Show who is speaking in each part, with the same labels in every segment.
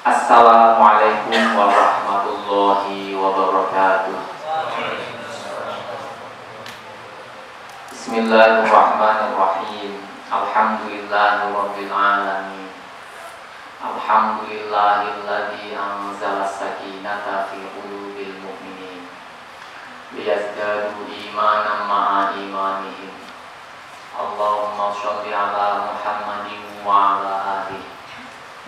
Speaker 1: Assalamualaikum warahmatullahi wabarakatuh. Bismillahirrahmanirrahim. Alhamdulillahirabbil alamin. Alhamdulillahilladzi anzala as-sakinata fi qulubil mu'minin liyazdadu imanan ma'a imanihim. Allahumma shalli ala Muhammadin wa ala alihi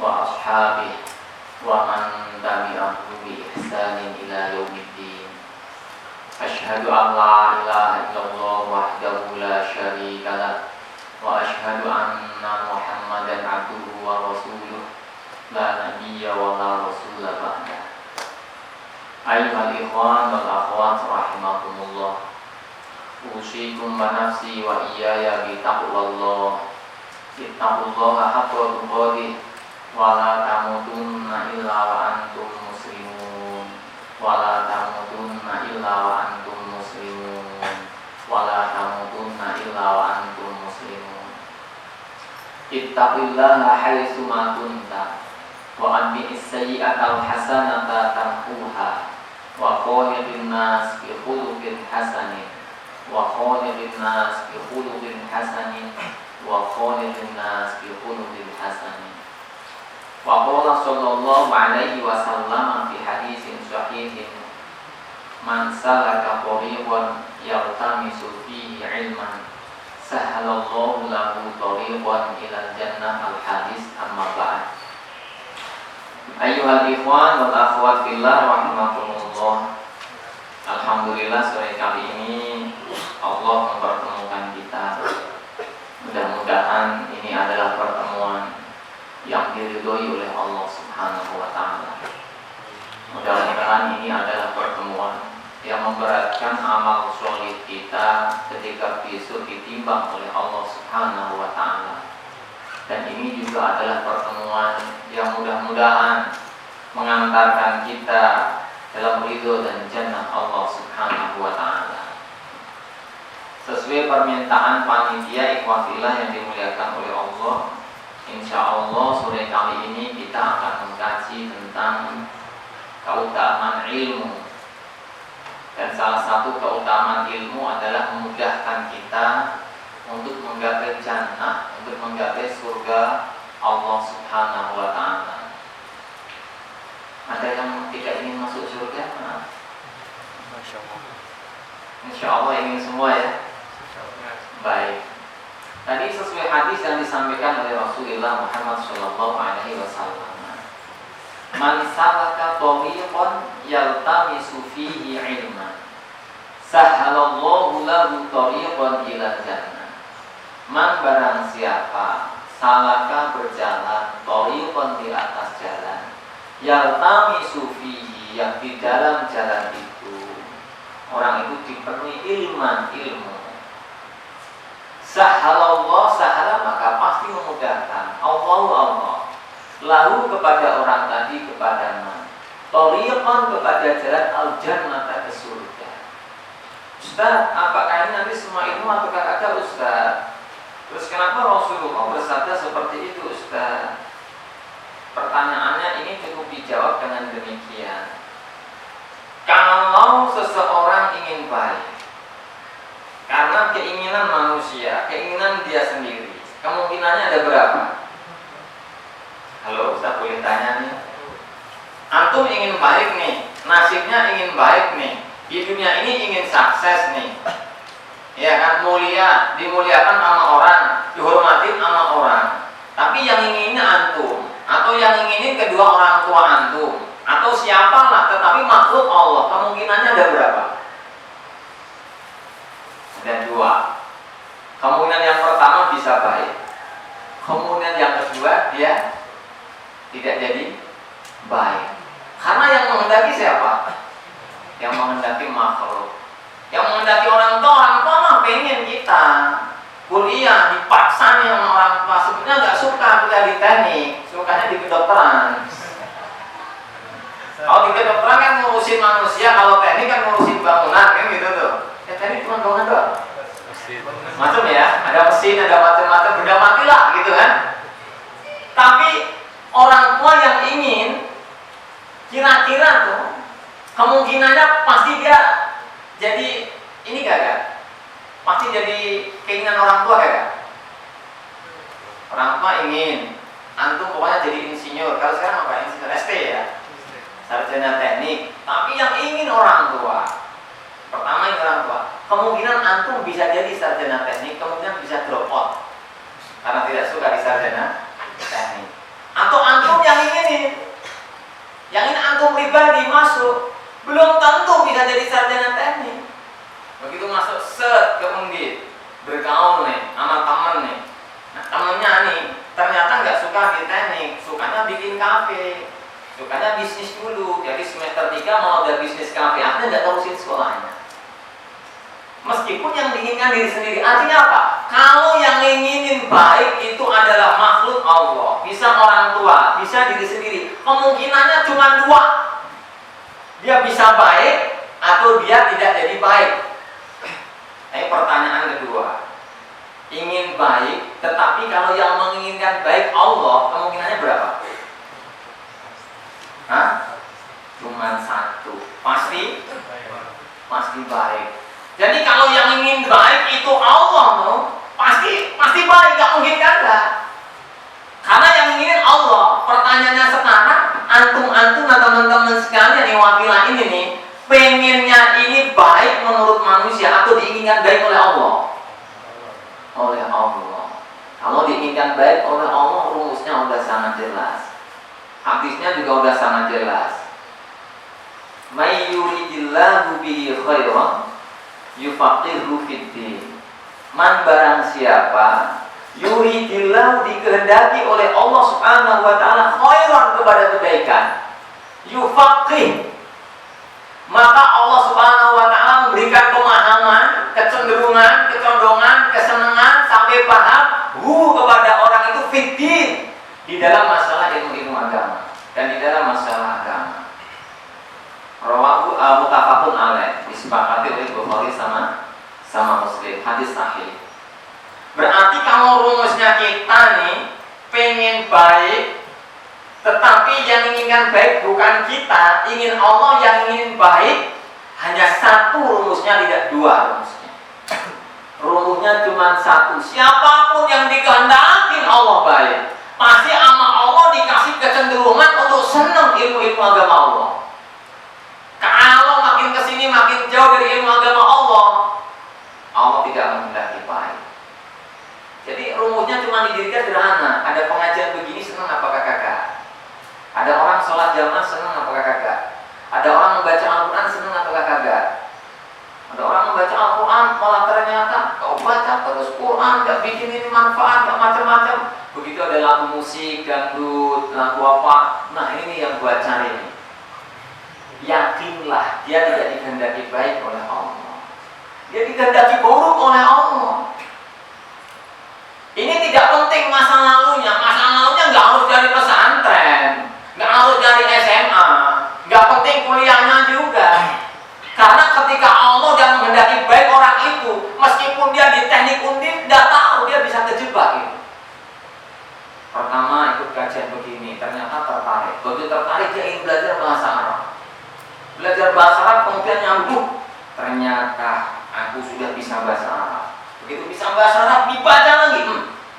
Speaker 1: wa ashabihi wa man tabi'ahum bi ihsanin ila yaumiddin. Asyhadu an la ilaha illallah wahdahu la syarika lah wa asyhadu anna Muhammadan abduhu wa rasuluh la nabiyya wa la rasula ba'dah. Ayyuhal ikhwan wal akhwat rahimakumullah. Usikum wa nafsi wa iyaya bi taqwallah. Ittaqullaha haqqa tuqatih wa la tamutunna illa wa antum muslimun. Wa la tamutunna illa wa antum muslimun. Wa la tamutunna illa wa antum muslimun. Ittaqillaha haitsu ma kunta wa adbi'is sayyi'atal hasanata tamhuha wa khaliqin nas bi khuluqin hasanin wa khaliqin nas bi khuluqin hasanin wa khaliqin nas bi khuluqin hasanin. Wa qala sallallahu alaihi wasallam fi hadisin sahihin, man salaka tariqan yaltamisu fihi ilman sahhalallahu lahu tariqan ilal jannah. Al-hadis. Amma ba'd. Ayyuhal ikhwan wal akhwat fillah rahimakumullah. Alhamdulillah, sore kali ini Allah mempertemukan kita. Mudah-mudahan ini adalah pertemuan yang diridhoi oleh Allah Subhanahu wa taala. Mudah-mudahan ini adalah pertemuan yang memberatkan amal soleh kita ketika besok ditimbang oleh Allah Subhanahu wa taala. Dan ini juga adalah pertemuan yang mudah-mudahan mengantarkan kita dalam ridho dan jannah Allah Subhanahu wa taala. Sesuai permintaan panitia ikhwatillah yang dimuliakan oleh Allah, insyaallah sore kali ini kita akan mengkaji tentang keutamaan ilmu. Dan salah satu keutamaan ilmu adalah memudahkan kita untuk menggapai jannah, untuk menggapai surga Allah Subhanahu wa taala. Ada yang tidak ingin masuk surga? Insyaallah ingin semua ya. Baik. Tadi sesuai hadis yang disampaikan oleh Rasulullah Muhammad sallallahu alaihi wasallam. Man salaka tariqan yaltamisu fihi ilman sahhalallahu lahu tariqan ilal jannah. Man barang siapa salaka berjalan tariqan di atas jalan yaltamisu fihi, yang di dalam jalan itu orang itu dipenuhi ilmu. Sahhalallah, sahala maka pasti memudahkan Allah lalu kepada orang tadi, kepada man tariqan, kepada jalan al-jannah, ke surga. Ustaz, apakah ini nanti semua ilmu atau kagak Ustaz? Terus kenapa Rasulullah bersabda seperti itu Ustaz? Pertanyaannya ini cukup dijawab dengan demikian. Kalau seseorang ingin baik, karena keinginan manusia, keinginan dia sendiri, kemungkinannya ada berapa? Halo, Ustaz boleh tanya nih. Antum ingin baik nih, nasibnya ingin baik nih, di dunia ini ingin sukses nih, ya kan, mulia, dimuliakan sama orang, dihormatin sama orang. Tapi yang inginnya antum, atau yang inginin kedua orang tua antum, atau siapalah, tetapi makhluk Allah, kemungkinannya ada berapa? Ada dua. Kemungkinan yang pertama bisa baik, kemungkinan yang kedua dia tidak jadi baik. Karena yang menghendaki siapa? Yang menghendaki makhluk. Yang menghendaki orang tua mah pengen kita kuliah dipaksa nih sama orang tua. Sebenarnya nggak suka kuliah di teknik, sukanya di kedokteran. Kalau di kedokteran kan ngurusin manusia, kalau teknik kan ngurusin bangunan kan gitu tuh. Ya teknik cuma bangunan doang. Macam ya, ada mesin, ada macam-macam, benda mati lah gitu kan. Tapi orang tua yang ingin kira-kira tuh kemungkinannya pasti dia jadi ini gak? Pasti jadi keinginan orang tua gak? Orang tua ingin antum pokoknya jadi insinyur. Kalau sekarang apa? Insinyur ST ya, sarjana teknik. Tapi yang ingin orang tua, pertama ini orang tua, kemungkinan antum bisa jadi sarjana teknik, kemungkinan bisa drop out karena tidak suka di sarjana teknik. Atau antum yang ingin antum pribadi masuk, belum tentu bisa jadi sarjana teknik. Begitu masuk set ke Undip, bergaul nih sama temen nih. Nah, temennya nih ternyata nggak suka di teknik, sukanya bikin kafe, sukanya bisnis dulu. Jadi semester 3 mau ada bisnis kafe, akhirnya nggak terusin sekolahnya. Meskipun yang diinginkan diri sendiri. Artinya apa? Kalau yang inginin baik itu adalah makhluk Allah, bisa orang tua, bisa diri sendiri. Kemungkinannya cuma 2. Dia bisa baik atau dia tidak jadi baik. Pertanyaan kedua, ingin baik, tetapi kalau yang menginginkan baik Allah, kemungkinannya berapa? Hah? Cuma 1. Pasti baik. Jadi kalau yang ingin baik itu Allah tuh, pasti baik, gak mungkin gagal. Karena yang ingin Allah. Pertanyaannya sekarang, antum atau teman-teman sekalian yang wakilah ini nih, pengennya ini baik menurut manusia atau diinginkan baik oleh Allah? Oleh Allah. Kalau diinginkan baik oleh Allah, rumusnya udah sangat jelas. Hadisnya juga udah sangat jelas. May yuridillahu bihi khairan yufaqihu fiddin. Man barang siapa yuridillahu dikehendaki oleh Allah Subhanahu wa taala khairan kepada kebaikan, yufaqih, maka Allah Subhanahu wa taala memberikan pemahaman, kecondongan, kesenangan sampai paham kepada orang itu fiddin, di dalam masalah ilmu agama dan di dalam masalah agama. Rawahu muttafaqun alaih, disepakati oleh Bukhari sama Muslim, hadis sahih. Berarti kalau rumusnya kita nih pengen baik, tetapi yang inginkan baik bukan kita, ingin Allah yang ingin baik, hanya 1 rumusnya, tidak 2 rumusnya. Rumusnya cuma 1. Siapapun yang dikehendaki Allah baik, pasti sama Allah dikasih kecenderungan untuk senang ilmu agama Allah. Kalau makin kesini makin jauh dari ilmu agama Allah tidak menghendaki baik. Jadi rumusnya cuma didirikan sederhana. Ada pengajian begini senang apakah kakak? Ada orang sholat jamaah senang apakah kakak? Ada orang membaca Al-Quran senang apakah kakak? Ada orang membaca Al-Quran malah ternyata kau baca terus Quran gak bikin ini manfaat, gak macam-macam. Begitu ada lagu musik, dangdut, lagu apa. Nah ini yang buat cari nih. Yakinlah dia tidak dikehendaki baik oleh Allah, dia dikehendaki buruk oleh Allah. Ini tidak penting masa lalunya nggak harus dari pesantren, nggak harus dari SMA, nggak penting kuliahnya juga. Karena ketika Allah dan menghendaki baik orang itu, meskipun dia di teknik Undip, nggak tahu dia bisa terjebak itu. Pertama ikut kajian begini, ternyata tertarik. Begitu tertarik dia ingin belajar bahasa Arab. Belajar bahasa Arab kemudian nyambung, ternyata aku sudah bisa bahasa Arab. Begitu bisa bahasa Arab dibaca lagi,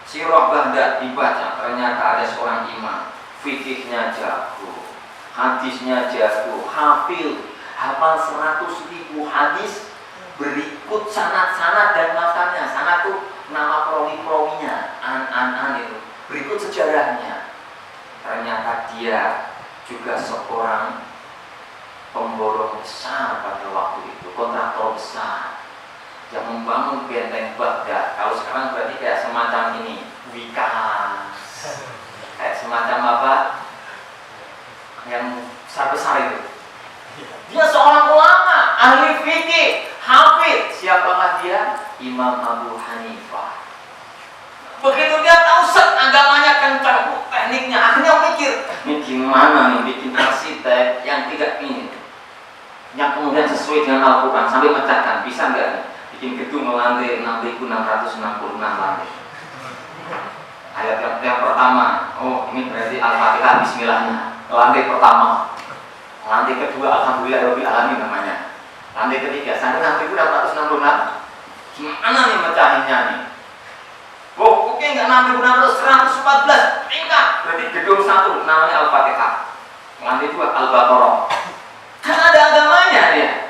Speaker 1: Sirah Baghdad dibaca, ternyata ada seorang imam, fikihnya jago, hadisnya jago, hafil, hafal 100.000 hadis, berikut sanad-sanad dan matanya. Sanad itu nama perawi-perawinya, an itu, berikut sejarahnya. Ternyata dia juga seorang pemborong besar pada waktu itu, kontraktor besar yang membangun benteng Baghdad. Kalau sekarang berarti kayak semacam ini, Wikas, kayak semacam apa yang besar-besar itu. Dia seorang ulama, ahli fikih, hafid. Siapakah dia? Imam Abu Hanifah. Begitu dia tahu set agamanya kencang, tekniknya, akhirnya mikir, ini gimana nih bikin arsitek yang tidak ini, yang kemudian sesuai dengan Al-Quran, sampai pecahkan, bisa nggak nih bikin gedung lantai 6.666 lantai. Ayat yang pertama, oh ini berarti Al-Fatihah, Bismillahnya, lantai pertama. Lantai ketiga, sana 6.666. Gimana nih mecahinnya nih? Oh, oke, nggak 6.600, 114 tingkat. Berarti gedung 1 namanya Al-Fatihah. Lantai 2 Al-Baqarah. Kan ada agamanya dia.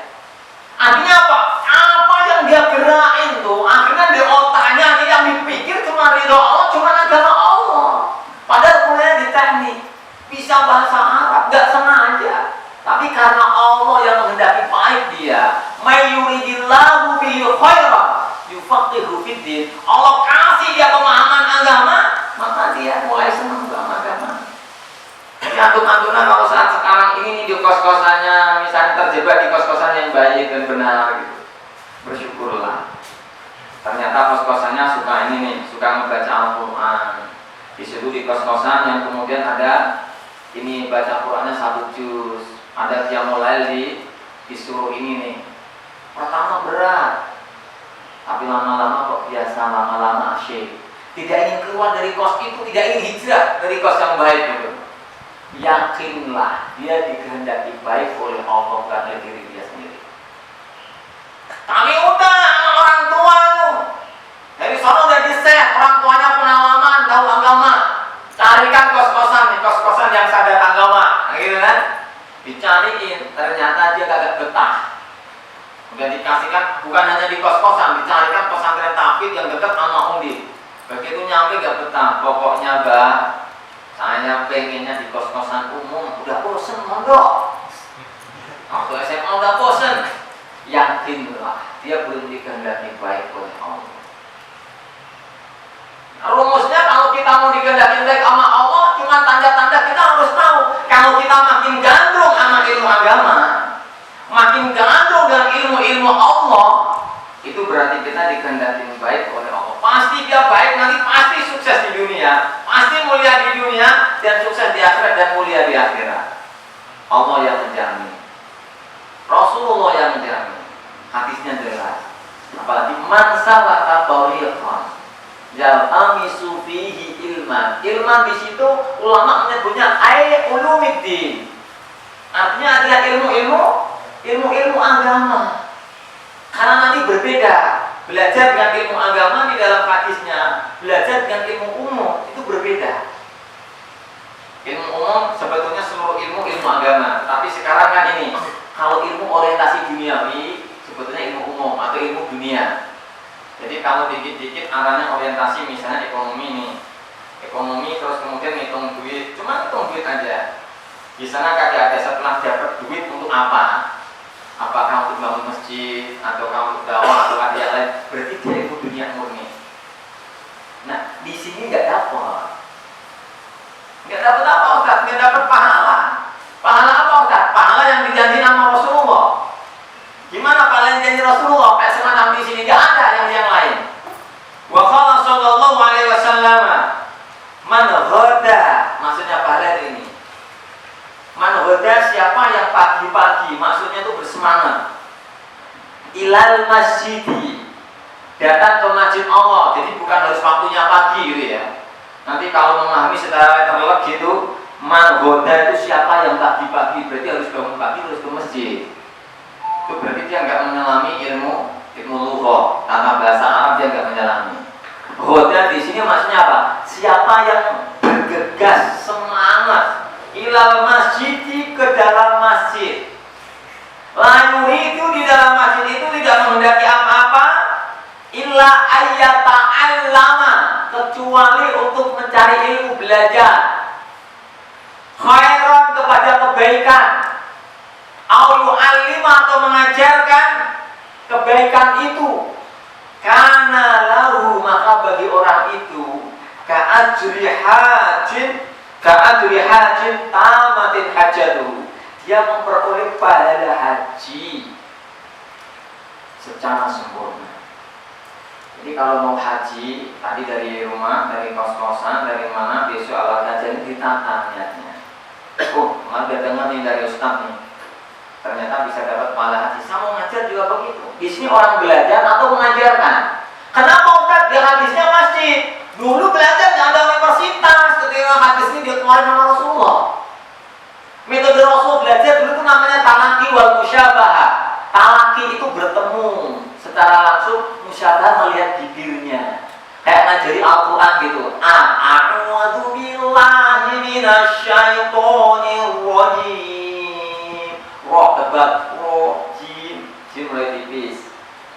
Speaker 1: Artinya apa? Apa yang dia gerain tuh, akhirnya di otaknya nih yang dipikir cuma ridho Allah, cuma agama Allah. Padahal kuliah di teknik, bisa bahasa Arab, nggak sengaja. Tapi karena Allah yang menghendaki baik dia, may yuridillahu bihi khairan yufaqihu fiddin. Allah kasih dia pemahaman agama, maka dia mulai senang sama agama. Antum-antuman kalau saat sekarang ini di kos-kosannya misalnya terjebak di kos-kosan yang baik dan benar gitu, bersyukurlah. Ternyata kos-kosannya suka ini nih, suka membaca Al-Quran. Disitu di kos-kosan yang kemudian ada ini baca Qurannya 1 juz, ada qiyamul lail disuruh ini nih. Pertama berat, tapi lama-lama kok biasa, lama-lama asyik. Tidak ingin keluar dari kos itu, tidak ingin hijrah dari kos yang baik itu. Yakinlah dia dikehendaki baik oleh Allah, bukan oleh diri dia sendiri. Kami udah sama orang tua tuh dari sana udah diset, orang tuanya pengalaman, tahu agama. Carikan kos-kosan nih, kos-kosan yang sadar agama, gitu kan? Dicariin, ternyata dia kagak betah. Udah dikasihkan, bukan hanya di kos-kosan, dicarikan pesantren tahfidz yang dekat sama Undi. Begitu nyampe gak betah, pokoknya Mbak, saya pengennya di kos-kosan umum. Udah bosen mondok. Waktu SMA udah bosen. Yakinlah dia belum dikehendaki baik oleh Allah. Rumusnya kalau kita mau dikehendaki baik sama Allah, cuma tanda-tanda kita harus tahu. Kalau kita makin gandrung sama ilmu agama, makin gandrung dengan ilmu-ilmu Allah, itu berarti kita dikehendaki baik oleh Allah. Pasti dia baik, nanti pasti sukses di dunia, pasti mulia di dunia, dan sukses di akhirat dan mulia di akhirat. Allah yang menjamin, Rasulullah yang menjamin. Hadisnya jelas. Apalagi man salaka tariqan yaltamisu fihi ilman. Ilman di situ ulama menyebutnya ulumiddin. Artinya adalah ilmu agama. Karena nanti berbeda. Belajar dengan ilmu agama di dalam hadisnya, belajar dengan ilmu umum itu berbeda. Ilmu umum sebetulnya seluruh ilmu agama. Tapi sekarang kan ini, kalau ilmu orientasi duniawi sebetulnya ilmu umum atau ilmu dunia. Jadi kalau dikit-dikit arahnya orientasi, misalnya ekonomi nih, ekonomi terus kemudian ngitung duit, cuma ngitung duit aja. Di sana kagak ada setelah dapat duit untuk apa? Apakah untuk bangun masjid atau untuk dakwah atau yang lain? Berarti dia ilmu dunia murni. Nah, di sini nggak dapat apa Ustaz? Nggak dapat pahala. Pahala apa Ustaz? Pahala yang dijanji sama Rasulullah. Gimana pahala yang dijanji Rasulullah? Kayak semacam di sini nggak ada yang lain. Wa qala sallallahu alaihi wasallam, man ghada, maksudnya pahala ini. Man ghada, siapa yang pagi-pagi, maksudnya itu bersemangat. Ilal masjidi, datang ke masjid Allah. Jadi bukan harus waktunya pagi gitu ya. Nanti kalau memahami secara letterlek gitu, man ghada itu siapa yang pagi-pagi, berarti harus bangun pagi terus ke masjid. Itu berarti dia nggak menyelami ilmu lughah, tata bahasa Arab dia nggak menyelami. Ghada di sini maksudnya apa? Siapa yang bergegas, semangat ilal masjidi, ke dalam masjid. Lalu itu di dalam masjid itu tidak menghendaki apa-apa illa ayyata'allama, kecuali untuk mencari ilmu, belajar. Khairan, kepada kebaikan. Au yu'allima, atau mengajarkan kebaikan itu. Karena lahu, maka bagi orang itu ka'ajri hajin tamatin hajatuhu, dia memperoleh pahala haji secara sempurna. Jadi kalau mau haji, tadi dari rumah, dari kos-kosan, dari mana, besok awal haji ini ditata niatnya. Oh, malah dengar nih dari Ustaz nih, ternyata bisa dapat pahala haji. Saya mau ngajar juga begitu. Di sini orang belajar atau mengajarkan. Kenapa Ustaz? Dia hadisnya masjid. Dulu belajar nggak ada universitas, ketika hadis ini dikeluarkan sama Rasulullah. Metode Rasul belajar dulu itu namanya talaki wal musyabahah. Talaki laki itu bertemu secara langsung musyabah melihat bibirnya. Kayak ngajari Al-Quran gitu. A'udzu billahi minasyaitonir rajim. Roh tebak, roh jim mulai tipis.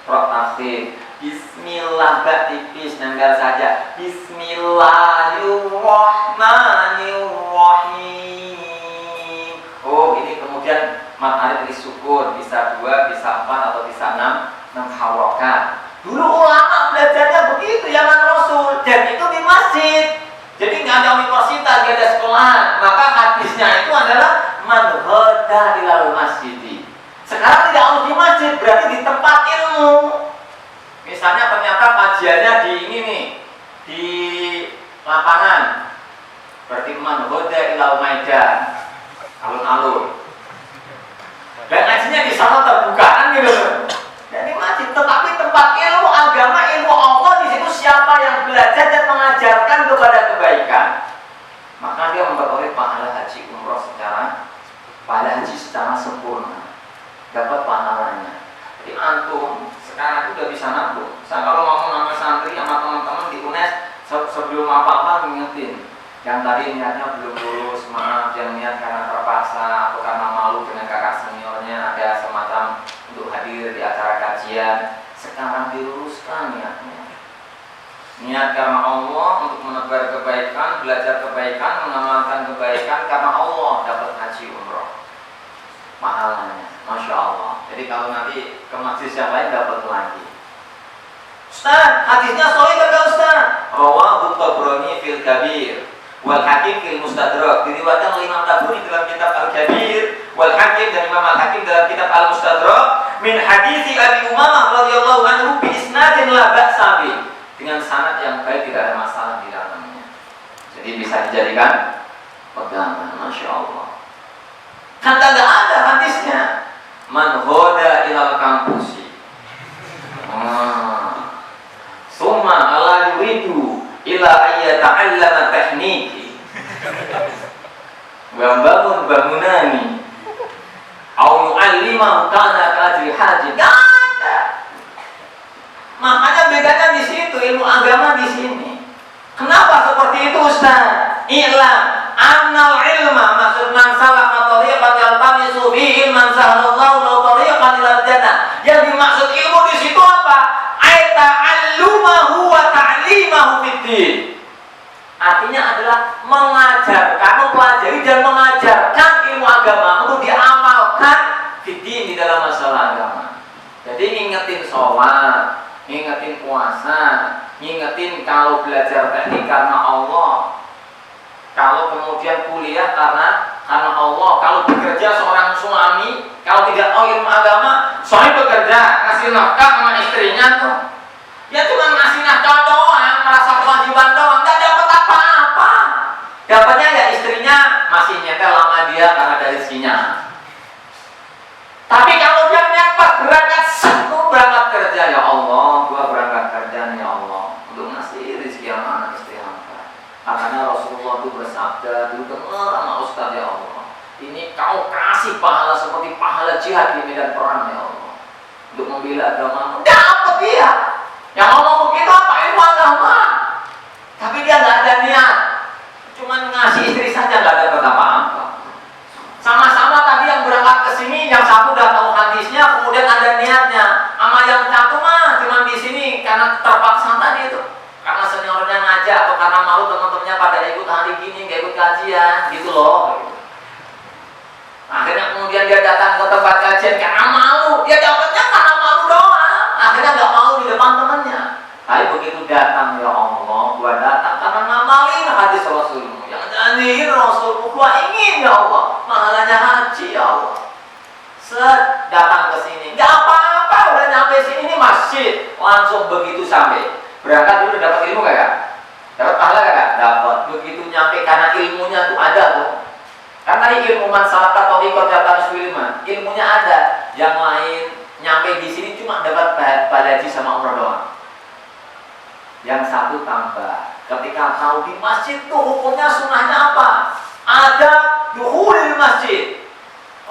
Speaker 1: Roh tafsir. Bismillah bak tipis, nanggal saja. Bismillahirrahmanirrahim. Oh, ini kemudian mat alif disukun, bisa 2, bisa 4 atau bisa 6 harokat. Dulu ulama belajarnya begitu, zaman Rasul, dan itu di masjid. Jadi nggak ada universitas, nggak ada sekolah. Maka hadisnya itu adalah man ghada ilal masjid. Sekarang tidak harus di masjid, berarti di tempat ilmu. Misalnya ternyata kajiannya di ini nih, di lapangan. Berarti man ghada ilal maidan, alun-alun. Dan ngajinya di sana terbuka kan gitu. Jadi masjid, tetapi tempat ilmu agama, ilmu Allah di situ siapa yang belajar dan mengajarkan kepada kebaikan, maka dia memperoleh pahala haji umroh secara sempurna, dapat pahalanya. Jadi antum sekarang udah bisa nabung. Saya kalau mau nambah santri sama teman-teman di UNES sebelum apa-apa ngingetin. Yang tadi niatnya belum lulus, maaf, yang niat karena terpaksa atau karena malu dengan kakak seniornya ada semacam untuk hadir di acara kajian, sekarang diluruskan niatnya. Niat karena Allah untuk menebar kebaikan, belajar kebaikan, mengamalkan kebaikan karena Allah, dapat haji umroh. Pahalanya, Masya Allah. Jadi kalau nanti ke masjid yang lain dapat lagi. Ustaz, hadisnya sahih kagak Ustaz? Rawahu Tabrani fil Kabir wal Hakim fil Mustadrak, diriwayatkan oleh Imam Tabrani dalam kitab Al-Kabir, wal Hakim dan Imam Al-Hakim dalam kitab Al-Mustadrak, min hadis Abi Umamah radhiyallahu anhu bi isnadin la ba'sa bi, dengan sanad yang baik, tidak ada masalah di dalamnya. Jadi bisa dijadikan pegangan, Masya Allah. Kan tidak ada hadisnya man hoda ilal kampusi summa ala yuridu ila ayyata'allama tekniki bangun bangunani au yu'allimahu kana kadri haji. Gak ada. Makanya bedanya di situ, ilmu agama di sini. Kenapa seperti itu Ustaz? I'lam annal ilma, maksud man salaka tariqan yaltamisu bihi ilman sahlallahu lahu tariqan ilal jannah. Yang dimaksud ilmu di situ apa? Ai ta'allumahu wa ta'limahu fiddin. Artinya adalah mengajarkan, mempelajari dan mengajarkan ilmu agama untuk diamalkan fiddin, di dalam masalah agama. Jadi ngingetin sholat, ngingetin puasa, ngingetin kalau belajar teknik karena Allah, kalau kemudian kuliah karena Allah, kalau bekerja seorang suami, kalau tidak tahu ilmu agama, suami bekerja ngasih nafkah sama istrinya tuh, ya cuma ngasih nafkah doang, merasa kewajiban doang, nggak dapat apa-apa. Dapatnya ya istrinya masih nyetel sama dia karena dari rezekinya. Tapi kalau dia nyepat berangkat, berangkat kerja, ya Allah, gua berangkat kerja ya Allah untuk ngasih rezeki sama anak istri hamba. Makanya Rasulullah itu bersabda, dulu dengar sama Ustaz, ya Allah, ini kau kasih pahala seperti pahala jihad di medan perang ya Allah, untuk membela agama. Dapat dia. Yang ngomong begitu apa? Ilmu agama. Tapi dia nggak ada niat, cuma ngasih istri saja, nggak dapat apa-apa. Sama-sama tadi yang berangkat ke sini, yang satu udah tahu hadisnya, kemudian ada niatnya. Sama yang satu mah cuma di sini karena terpaksa tadi itu, karena seniornya ngajak atau karena malu teman-temannya pada ikut hari gini, nggak ikut kajian, gitu loh. Akhirnya kemudian dia datang ke tempat kajian karena malu, dia dapatnya karena malu doang. Akhirnya nggak malu di depan temannya. Tapi begitu datang, ya Allah, gua datang karena ngamalin hadis Rasulmu, yang janjiin Rasulmu, gua ingin ya Allah, mahalanya haji ya Allah. Set datang ke sini, nggak apa-apa, udah nyampe sini, ini masjid, langsung begitu sampai berangkat dulu dapat ilmu gak? Dapat pahala gak? Dapat. Begitu nyampe karena ilmunya tuh ada tuh. Kan tadi ilmu man salaka tariqan yaltamisu ilman, ilmunya ada. Yang lain nyampe di sini cuma dapat balaji sama umrah doang. Yang satu tambah, ketika tahu di masjid tuh hukumnya sunnahnya apa? Ada dukhulil masjid.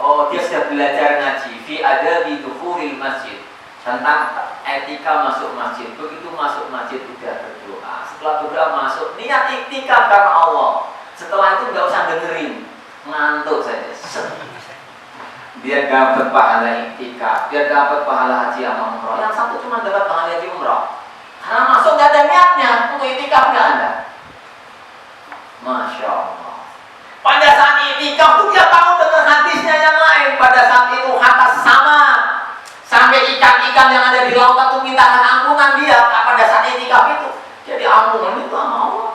Speaker 1: Oh, dia sudah belajar ngaji fi adabi dukhulil masjid, tentang etika masuk masjid. Begitu masuk masjid udah berdoa. Setelah berdoa masuk, niat iktikaf karena Allah. Setelah itu nggak usah dengerin, ngantuk saja. Biar dapat pahala iktikaf, biar dapat pahala haji sama umroh. Yang satu cuma dapat pahala haji umroh, karena masuk nggak ada niatnya, untuk iktikaf nggak ada. Masya Allah. Pada saat iktikaf tuh dia tahu dengan hadisnya yang lain. Pada saat itu hatta sama, sampai ikan-ikan yang ada di lautan itu mintakan ampunan dia. Pada saat iktikaf itu, jadi ampunan itu sama Allah.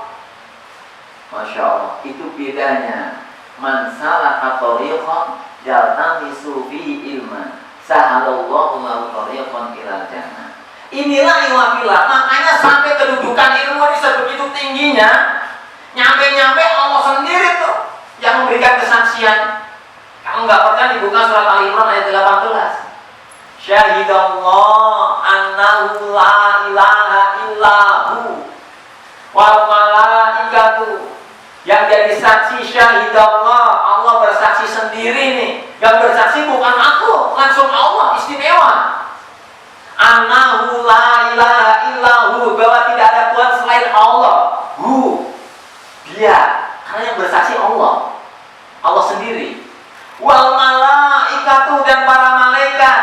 Speaker 1: Masya Allah. Itu bedanya. Man salaka tariqan yaltamisu fihi ilman sahalallahu lahu tariqan ilal jannah. Inilah ilmu. Makanya sampai kedudukan ilmu ini sebegitu tingginya, nyampe-nyampe Allah sendiri tuh yang memberikan kesaksian. Kamu nggak percaya, dibuka surat Al-Imran ayat 18. Syahidallah annahu la ilaha illahu wal malaikatu. Yang jadi saksi syahidallah, Allah bersaksi sendiri nih. Yang bersaksi bukan aku, langsung Allah, istimewa. Annahu la ilaha illahu, bahwa tidak ada Tuhan selain Allah. Dia, karena yang bersaksi Allah, Allah sendiri. Wal malaikatu, dan para malaikat,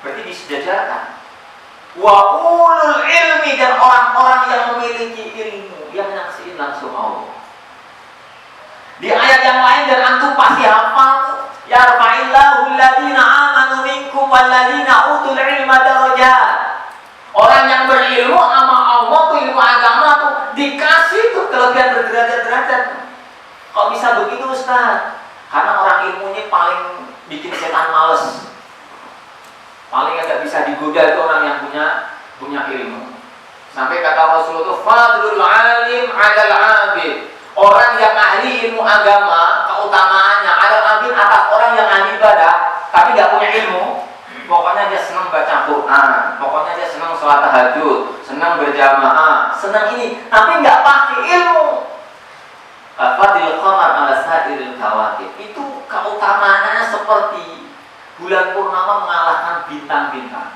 Speaker 1: berarti disejajarkan. Wa ulul ilmi, dan orang-orang yang memiliki ilmu, yang menyaksikan langsung Allah. Di ayat yang lain, dan antum pasti hafal, yarfa'illahu alladhina amanu minkum walladhina utul ilma darajat. Orang yang berilmu sama Allah tuh, ilmu agama tuh dikasih tuh kelebihan berderajat-derajat. Kok bisa begitu Ustaz? Karena orang ilmunya paling bikin setan males, paling agak bisa digoda itu orang yang punya ilmu. Sampai kata Rasulullah itu fadlul alim 'alal 'abid. Orang yang ahli ilmu agama, keutamaannya adalah abid atas orang yang ahli ibadah tapi nggak punya ilmu. Pokoknya dia senang baca Quran, pokoknya dia senang sholat tahajud, senang berjamaah, senang ini, tapi nggak pakai ilmu. Fadil qamar ala sairil kawakib. Itu keutamaannya seperti bulan purnama mengalahkan bintang-bintang.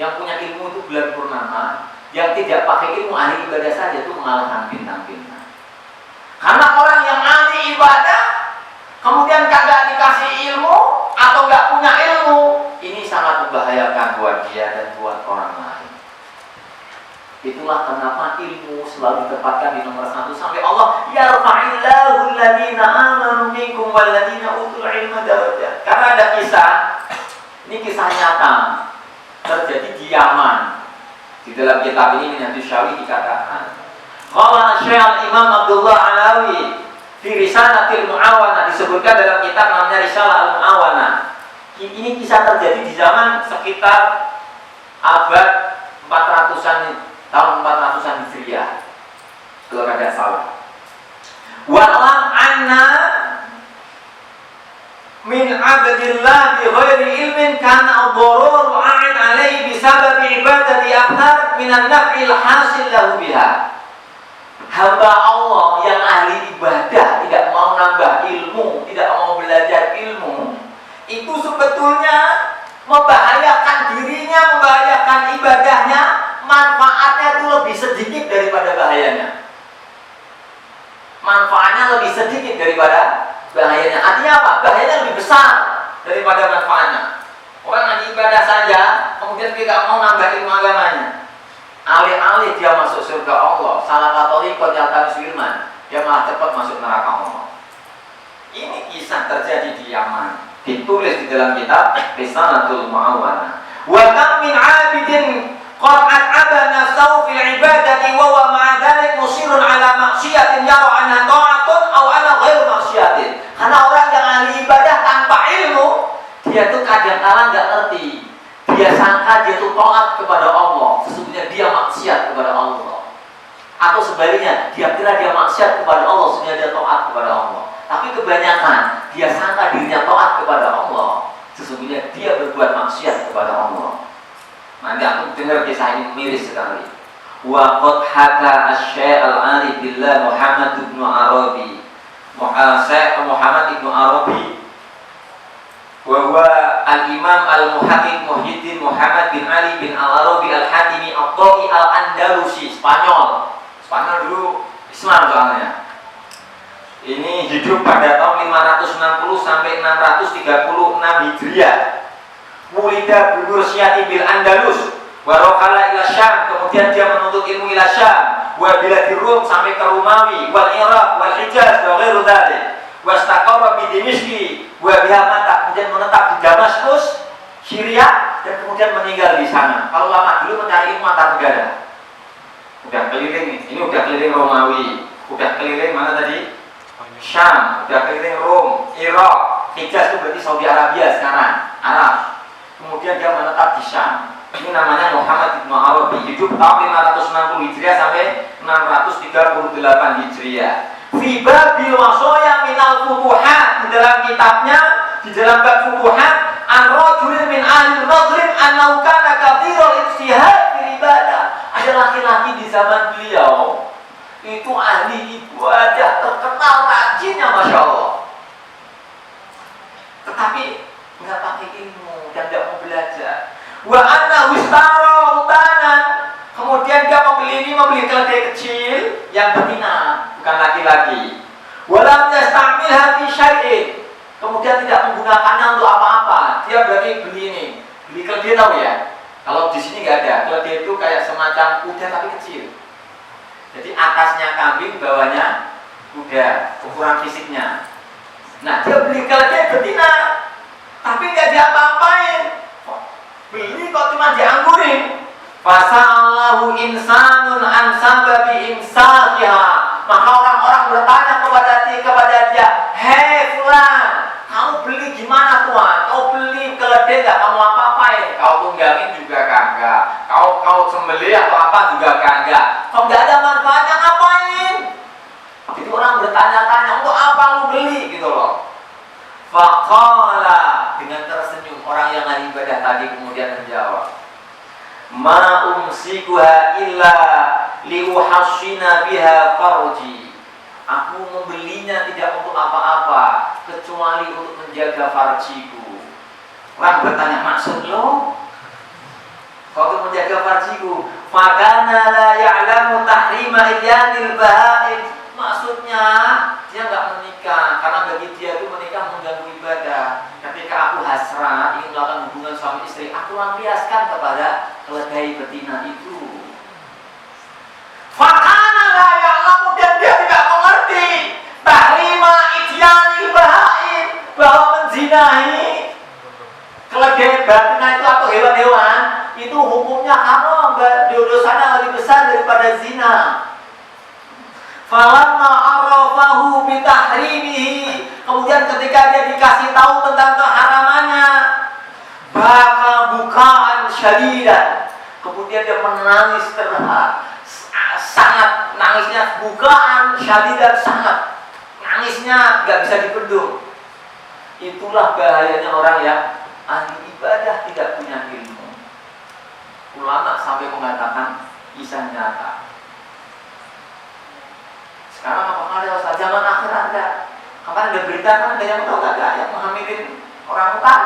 Speaker 1: Yang punya ilmu itu bulan purnama, yang tidak pakai ilmu ahli ibadah saja itu mengalahkan bintang-bintang. Karena orang yang ahli ibadah kemudian kagak dikasih ilmu atau nggak punya ilmu, ini sangat membahayakan buat dia dan buat orang lain. Itulah kenapa ilmu selalu ditempatkan di nomor 1 sampai Allah yarfa'illahu alladhina amanu minkum walladhina utul ilma darajat. Karena ada kisah, ini kisah nyata terjadi di Yaman. Di dalam kitab ini Minhajus Syawi dikatakan, qala Syekh Imam Abdullah Alawi fi Risalatil Mu'awana, disebutkan dalam kitab namanya Risalah Al-Mu'awana. Ini kisah terjadi di zaman sekitar abad 400-an, tahun 400-an Hijriah, kalau tidak salah. Wa'lam anna min abdillah bi ghairi ilmin kana ad-darur a'id alaihi bisabab ibadati akthar min an-naf'il hasil lahu biha. Hamba Allah yang ahli ibadah tidak mau nambah ilmu, tidak mau belajar ilmu, itu sebetulnya membahayakan dirinya, membahayakan ibadahnya, manfaatnya itu lebih sedikit daripada bahayanya. Manfaatnya lebih sedikit daripada bahayanya. Artinya apa? Bahayanya lebih besar daripada manfaatnya. Orang ahli ibadah saja, kemudian tidak mau nambah ilmu agamanya, alih-alih dia masuk surga Allah, salah katorikot yang tamis ilman, dia malah cepat masuk neraka Allah. Ini kisah terjadi di Yaman, ditulis di dalam kitab Risalatul Mu'awana. Wa kam min 'abidin qad abana nafsahu fil ibadati wa huwa ma'a dzalik musirrun 'ala maksiatin yara anha ta'atun aw ana ghairu maksiatin. Karena orang yang ahli ibadah tanpa ilmu, dia tuh kadang-kala enggak ngerti. Dia sangka dia itu taat kepada Allah, sesungguhnya dia maksiat kepada Allah. Atau sebaliknya, dia kira dia maksiat kepada Allah, sesungguhnya dia taat kepada Allah. Tapi kebanyakan dia sangka dirinya taat kepada Allah, sesungguhnya dia berbuat maksiat kepada Allah. Nanti aku dengar kisah ini miris sekali. Wa qad haka asy-syekh al-arif billah Muhammad ibn Arabi. Syekh Muhammad ibn Arabi Wa al-Imam al-Muhaddits Muhyiddin Muhammad bin Ali bin Al-Arabi Al-Hatimi At-Ta'i Al-Andalusi, Spanyol. Spanyol dulu Islam soalnya. Ini hidup pada tahun 560 sampai 636 Hijriah. Wulida bi Mursyati bil Andalus wa raqala ila Syam, kemudian dia menuntut ilmu ila Syam, wa biladi Rum sampai ke Romawi, wal Iraq, wal Hijaz wa ghairu dzalik. Wastaqarra bi Dimishki wa biha mata, kemudian menetap di Damaskus, Syria, dan kemudian meninggal di sana. Kalau lama dulu mencari ilmu antar negara. Udah keliling, ini udah keliling Romawi, udah keliling mana tadi? Syam, udah keliling Rom, Irak, Hijaz itu berarti Saudi Arabia sekarang, Arab. Kemudian dia menetap di Syam. Ini namanya Muhammad bin Arabi, hidup tahun 560 Hijriah sampai 638 Hijriah. Fi babil wasaya minal futuhat, di dalam kitabnya, di dalam bab futuhat, an rajulin min ahli nadrim annahu kana katsirul ijtihad fil ibadah. Ada laki-laki di zaman beliau itu ahli ibadah, terkenal rajinnya, masya Allah. Tetapi nggak pakai ilmu dan tidak mau belajar. Wa anna wistara utanan, kemudian dia membeli keledai kecil yang betina, bukan laki-laki. Walam yastamilha fi syai'in, kemudian tidak menggunakannya untuk apa-apa. Dia berarti beli keledai, tahu ya? Kalau di sini nggak ada. Keledai itu kayak semacam kuda tapi kecil. Jadi atasnya kambing, bawahnya kuda, ukuran fisiknya. Nah, dia beli keledai betina, tapi nggak diapa-apain. Beli kok cuma dianggurin. Fasallahu insanun an sababi imsakiha, maka orang-orang bertanya kepada dia, hei fulan, kamu beli gimana tuan? Kau beli keledai nggak kamu apa-apain? Kau tunggangin juga kagak, kau sembelih atau apa juga kagak. Kau nggak ada manfaatnya, ngapain? Jadi orang bertanya-tanya, untuk apa lu beli gitu loh. Faqala, dengan tersenyum orang yang ahli ibadah tadi kemudian menjawab, ma umsikuha illa liuhassina biha farji. Aku membelinya tidak untuk apa-apa kecuali untuk menjaga farjiku. Orang bertanya, maksud lo? Kau untuk menjaga farjiku? Fakana la ya'lamu tahrima idyanil bahaim. Maksudnya dia nggak menikah karena bagi dia itu menikah mengganggu ibadah. Ketika aku hasrah ingin melakukan hubungan suami istri, aku lampiaskan kepada keledai betina itu. Fakana la ya'lamu, dan dia tidak mengerti tahrima idyanil bahaim, bahwa menzinahi keledai betina itu atau hewan-hewan itu hukumnya haram, dosanya lebih besar daripada zina. Falamma arafahu bitahrimihi, kemudian ketika dia dikasih tahu tentang keharamannya, baka bukaan syadidan, kemudian dia menangis sangat, nangisnya bukaan syadidan, sangat nangisnya nggak bisa dibendung. Itulah bahayanya orang yang ahli ibadah tidak punya ilmu. Ulama sampai mengatakan kisah nyata. Sekarang apakah ada usaha zaman akhir ada? Kapan ada berita, kan ada yang tahu nggak yang menghamilin orang utan?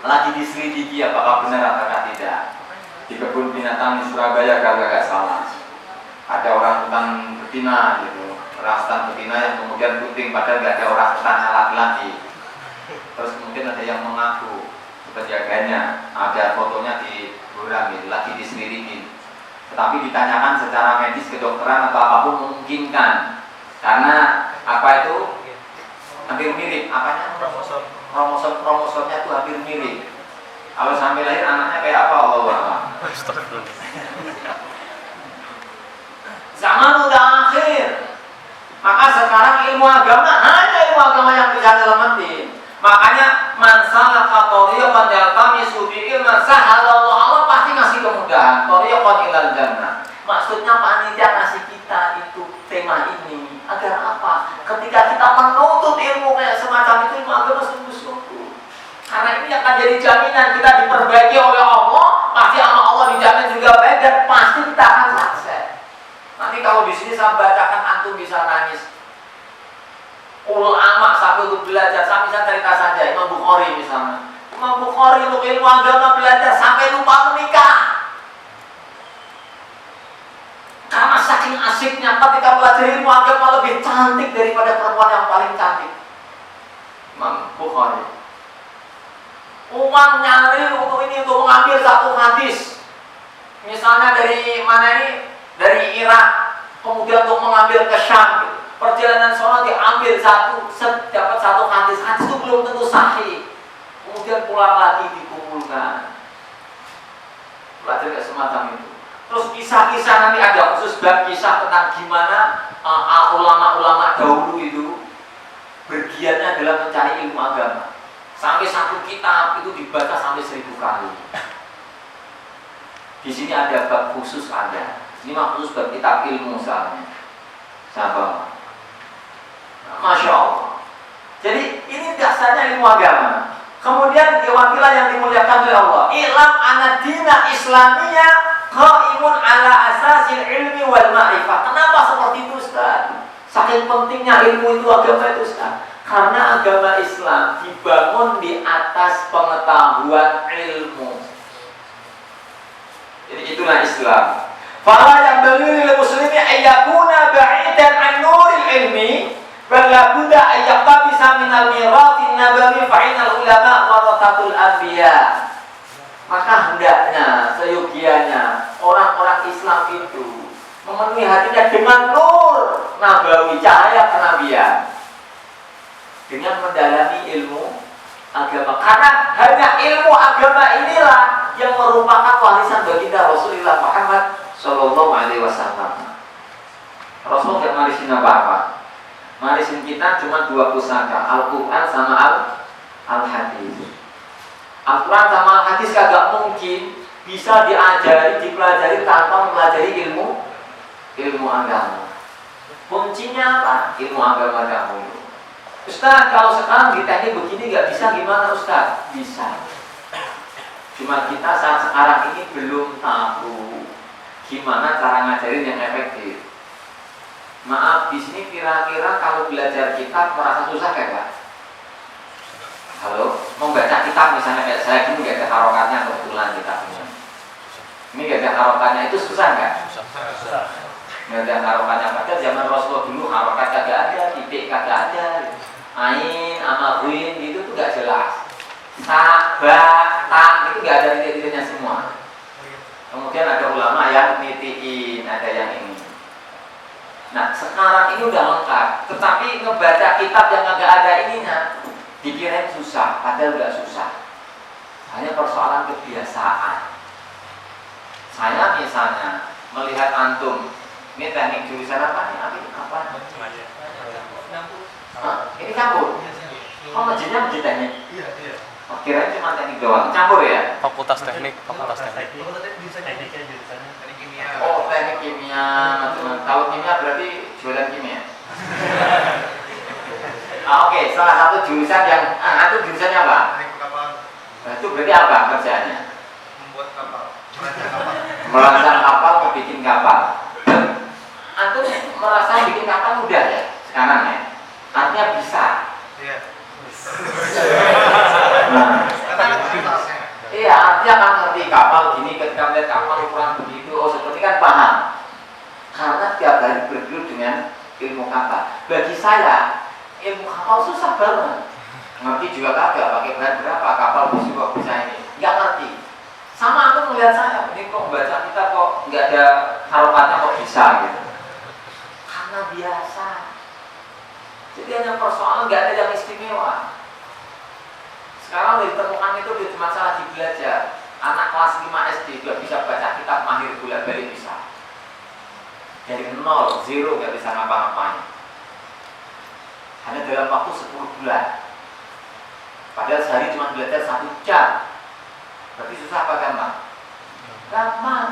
Speaker 1: Lagi diselidiki apakah benar atau tidak. Di kebun binatang di Surabaya kalau nggak salah, ada orang utan betina gitu, orang utan betina yang kemudian puting padahal nggak ada orang utannya laki-laki. Terus kemudian ada yang mengaku penjaganya, ada fotonya di orang gitu, lagi diselidiki. Tetapi ditanyakan secara medis, kedokteran atau apapun memungkinkan, karena apa itu hampir mirip, apanya kromosomnya itu hampir mirip. Kalau sampai lahir anaknya kayak apa, Allah. Zaman udah akhir, maka sekarang ilmu agama hanya ilmu agama yang bisa nyelamatin. Makanya man salaka thariqan yaltamisu fi ilman sahalallahu, Allah pasti ngasih kemudahan. Thariqan ilal jannah. Maksudnya panitia ngasih kita itu tema ini agar apa? Ketika kita menuntut ilmu kayak semacam itu, ilmu agama sungguh-sungguh. Karena ini akan jadi jaminan kita diperbaiki oleh Allah, pasti sama Allah dijamin juga baik dan pasti kita akan sukses. Nanti kalau di sini saya bacakan, antum bisa nangis.
Speaker 2: Ulama sampai untuk belajar, sampai saya cerita saja Imam Bukhari misalnya. Imam Bukhari untuk ilmu agama belajar sampai lupa menikah. Karena saking asiknya ketika belajar ilmu agama lebih cantik daripada perempuan yang paling cantik. Imam Bukhari. Uang nyari untuk ini untuk mengambil satu hadis. Misalnya dari mana ini? Dari Irak. Kemudian untuk mengambil ke Syam. Perjalanan sholat diambil dapat satu hadis itu belum tentu sahih. Kemudian pulang lagi dikumpulkan. Belajar ke semacam itu. Terus kisah-kisah nanti ada khusus bab kisah tentang gimana ulama-ulama dahulu itu bergiatnya dalam mencari ilmu agama. Sampai satu kitab itu dibaca sampai 1000 kali. Di sini ada bab khusus ada. Ini mah khusus bab kitab ilmu misalnya. Sahabat. Masya Allah. Jadi ini dasarnya ilmu agama. Kemudian wakilah yang dimuliakan oleh Allah. I'lam anad dina islamiyah qaimun ala asasil ilmi wal ma'rifah. Kenapa seperti itu Ustaz? Saking pentingnya ilmu itu agama itu Ustaz. Karena agama Islam dibangun di atas pengetahuan ilmu. Jadi itulah Islam. Fala yang bagi muslimi ayyakuna ba'idan an nuril ilmi. Bala Buddha ayat bisa minal miratin nabawi fa'inal ulama warathatul anbiya. Maka hendaknya, seyogianya orang-orang Islam itu memenuhi hatinya dengan nur nabawi, cahaya kenabian, dengan mendalami ilmu agama. Karena hanya ilmu agama inilah yang merupakan warisan baginda Rasulullah Muhammad Sallallahu Alaihi Wasallam. Rasul tidak warisin apa-apa. Warisin kita cuma 2 pusaka, Al-Quran sama Al-Hadis. Al-Quran sama Al-Hadis kagak mungkin bisa diajari, dipelajari tanpa mempelajari ilmu agama. Kuncinya apa? Ilmu agama dahulu. Ustaz, kalau sekarang di teknik begini gak bisa, gimana Ustaz? Bisa. Cuma kita saat sekarang ini belum tahu gimana cara ngajarin yang efektif. Maaf, di sini kira-kira kalau belajar kitab merasa susah kayak Pak? Halo, mau baca kitab misalnya kayak saya dulu gak ada harokatnya kebetulan kitabnya. Ini gak ada harokatnya itu susah nggak? Susah. Gak ada harokatnya. Padahal zaman Rasulullah dulu harokat kagak ada, titik kagak ada, ain, amabuin gitu tuh gak jelas. Ta, ba, ta itu gak ada titik-titiknya semua. Kemudian ada ulama yang nitikin, ada yang ini. Nah sekarang ini udah lengkap, tetapi ngebaca kitab yang agak ada ininya dikirain susah, padahal udah susah. Hanya persoalan kebiasaan. Saya misalnya melihat antum, ini teknik jurusan apa nih? Apa? Ini campur. Oh masjidnya masjid teknik? Iya. Oh, kirain cuma teknik doang, campur ya?
Speaker 3: Fakultas teknik.
Speaker 2: Oh teknik kimia, kalau kimia berarti jualan kimia. Oke, salah satu jurusan yang itu jurusannya apa? Itu berarti apa kerjaannya?
Speaker 4: Membuat kapal,
Speaker 2: merancang kapal, mau bikin kapal. Antum merasa bikin kapal mudah ya sekarang ya? Artinya bisa.
Speaker 4: Iya.
Speaker 2: Iya, artinya kan ngerti kapal gini, ketika melihat kapal ukuran begitu, oh seperti kan paham. Karena tiap hari bergelut dengan ilmu kapal. Bagi saya, ilmu kapal susah banget. Ngerti juga kagak, pakai bahan berapa kapal bisa ini, nggak ngerti. Sama aku melihat saya, ini kok baca kita kok nggak ada harokatnya kok bisa gitu. Karena biasa. Jadi hanya persoalan nggak ada yang istimewa. Sekarang udah ditemukan itu udah cuma salah di belajar. Anak kelas 5 SD juga bisa baca kitab mahir bolak-balik bisa. Dari 0, 0 nggak bisa ngapa-ngapain. Hanya dalam waktu 10 bulan. Padahal sehari cuma belajar 1 jam. Berarti susah apa gampang? Gampang.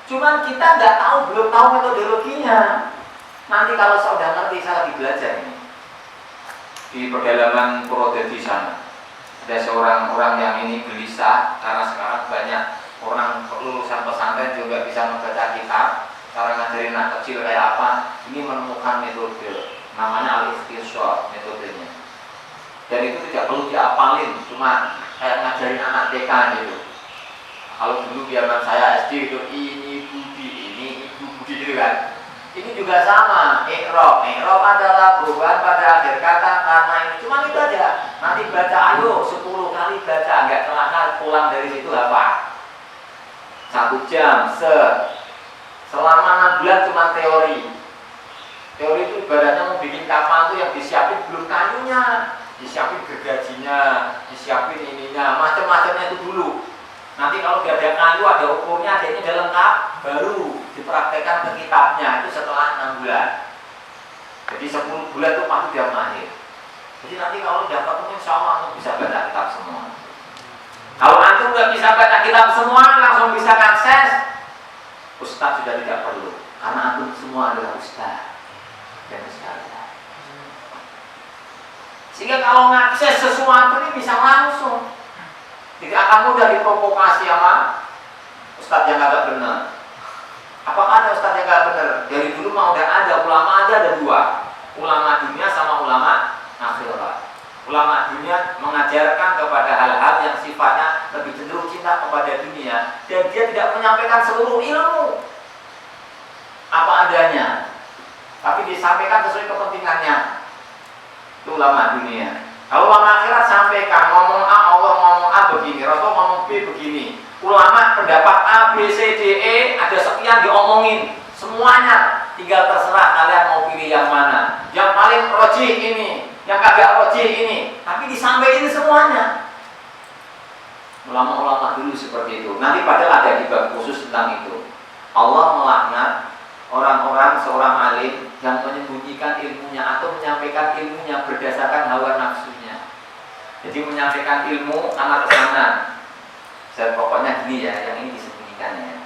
Speaker 2: Cuman kita nggak tahu, belum tahu metodologinya. Nanti kalau saya udah ngerti, saya lagi belajar ini di pedalaman Purwodadi sana. Ada seorang orang yang ini gelisah karena sekarang banyak orang lulusan pesantren juga bisa membaca kitab, cara ngajarin anak kecil kayak apa. Ini menemukan metode namanya al-istirsyad metodenya. Dan itu tidak perlu diapalin, cuma kayak ngajarin anak TK gitu. Kalau dulu zaman saya SD itu ini budi, ini ibu budi gitu kan. Ini juga sama, i'rab. I'rab adalah perubahan pada akhir kata karena ini. Cuma itu aja. Nanti baca ayo 10 kali baca, enggak celaka pulang dari situ apa? 1 jam, selama 6 bulan cuma teori. Teori itu ibaratnya mau bikin kapal tuh yang disiapin belum kayunya, disiapin gergajinya, disiapin ininya, macam-macamnya itu dulu. Nanti kalau tidak ada kayu, ada ukurnya, ada ini udah lengkap, baru dipraktekkan ke kitabnya. Itu setelah 6 bulan. Jadi 10 bulan itu pasti dia mahir. Jadi nanti kalau udah ketemu, insya Allah antum bisa baca kitab semua. Kalau antum nggak bisa baca kitab semua, langsung bisa akses, ustaz sudah tidak perlu, karena antum semua adalah ustaz dan ustazah. Sehingga kalau ngakses sesuatu ini bisa langsung. Tidak akan mudah diprovokasi sama ustadz yang agak benar. Apakah ada ustadz yang agak benar? Dari dulu mah udah ada, ulama aja ada 2. Ulama dunia sama ulama akhirat. Ulama dunia mengajarkan kepada hal-hal yang sifatnya lebih cenderung cinta kepada dunia, dan dia tidak menyampaikan seluruh ilmu apa adanya, tapi disampaikan sesuai kepentingannya. Itu ulama dunia. Kalau ulama akhirat sampaikan, ngomong A, Allah ngomong A begini, Rasul ngomong B begini. Ulama pendapat A, B, C, D, E, ada sekian diomongin. Semuanya tinggal terserah kalian mau pilih yang mana. Yang paling rojih ini, yang kagak rojih ini. Tapi disampaikan semuanya. Ulama-ulama dulu seperti itu. Nanti padahal ada di bab khusus tentang itu. Allah melaknat orang-orang seorang alim yang menyembunyikan ilmunya atau menyampaikan ilmunya berdasarkan hawa nafsunya. Jadi menyampaikan ilmu karena kesenangan. Saya pokoknya gini ya, yang ini disembunyikan ya.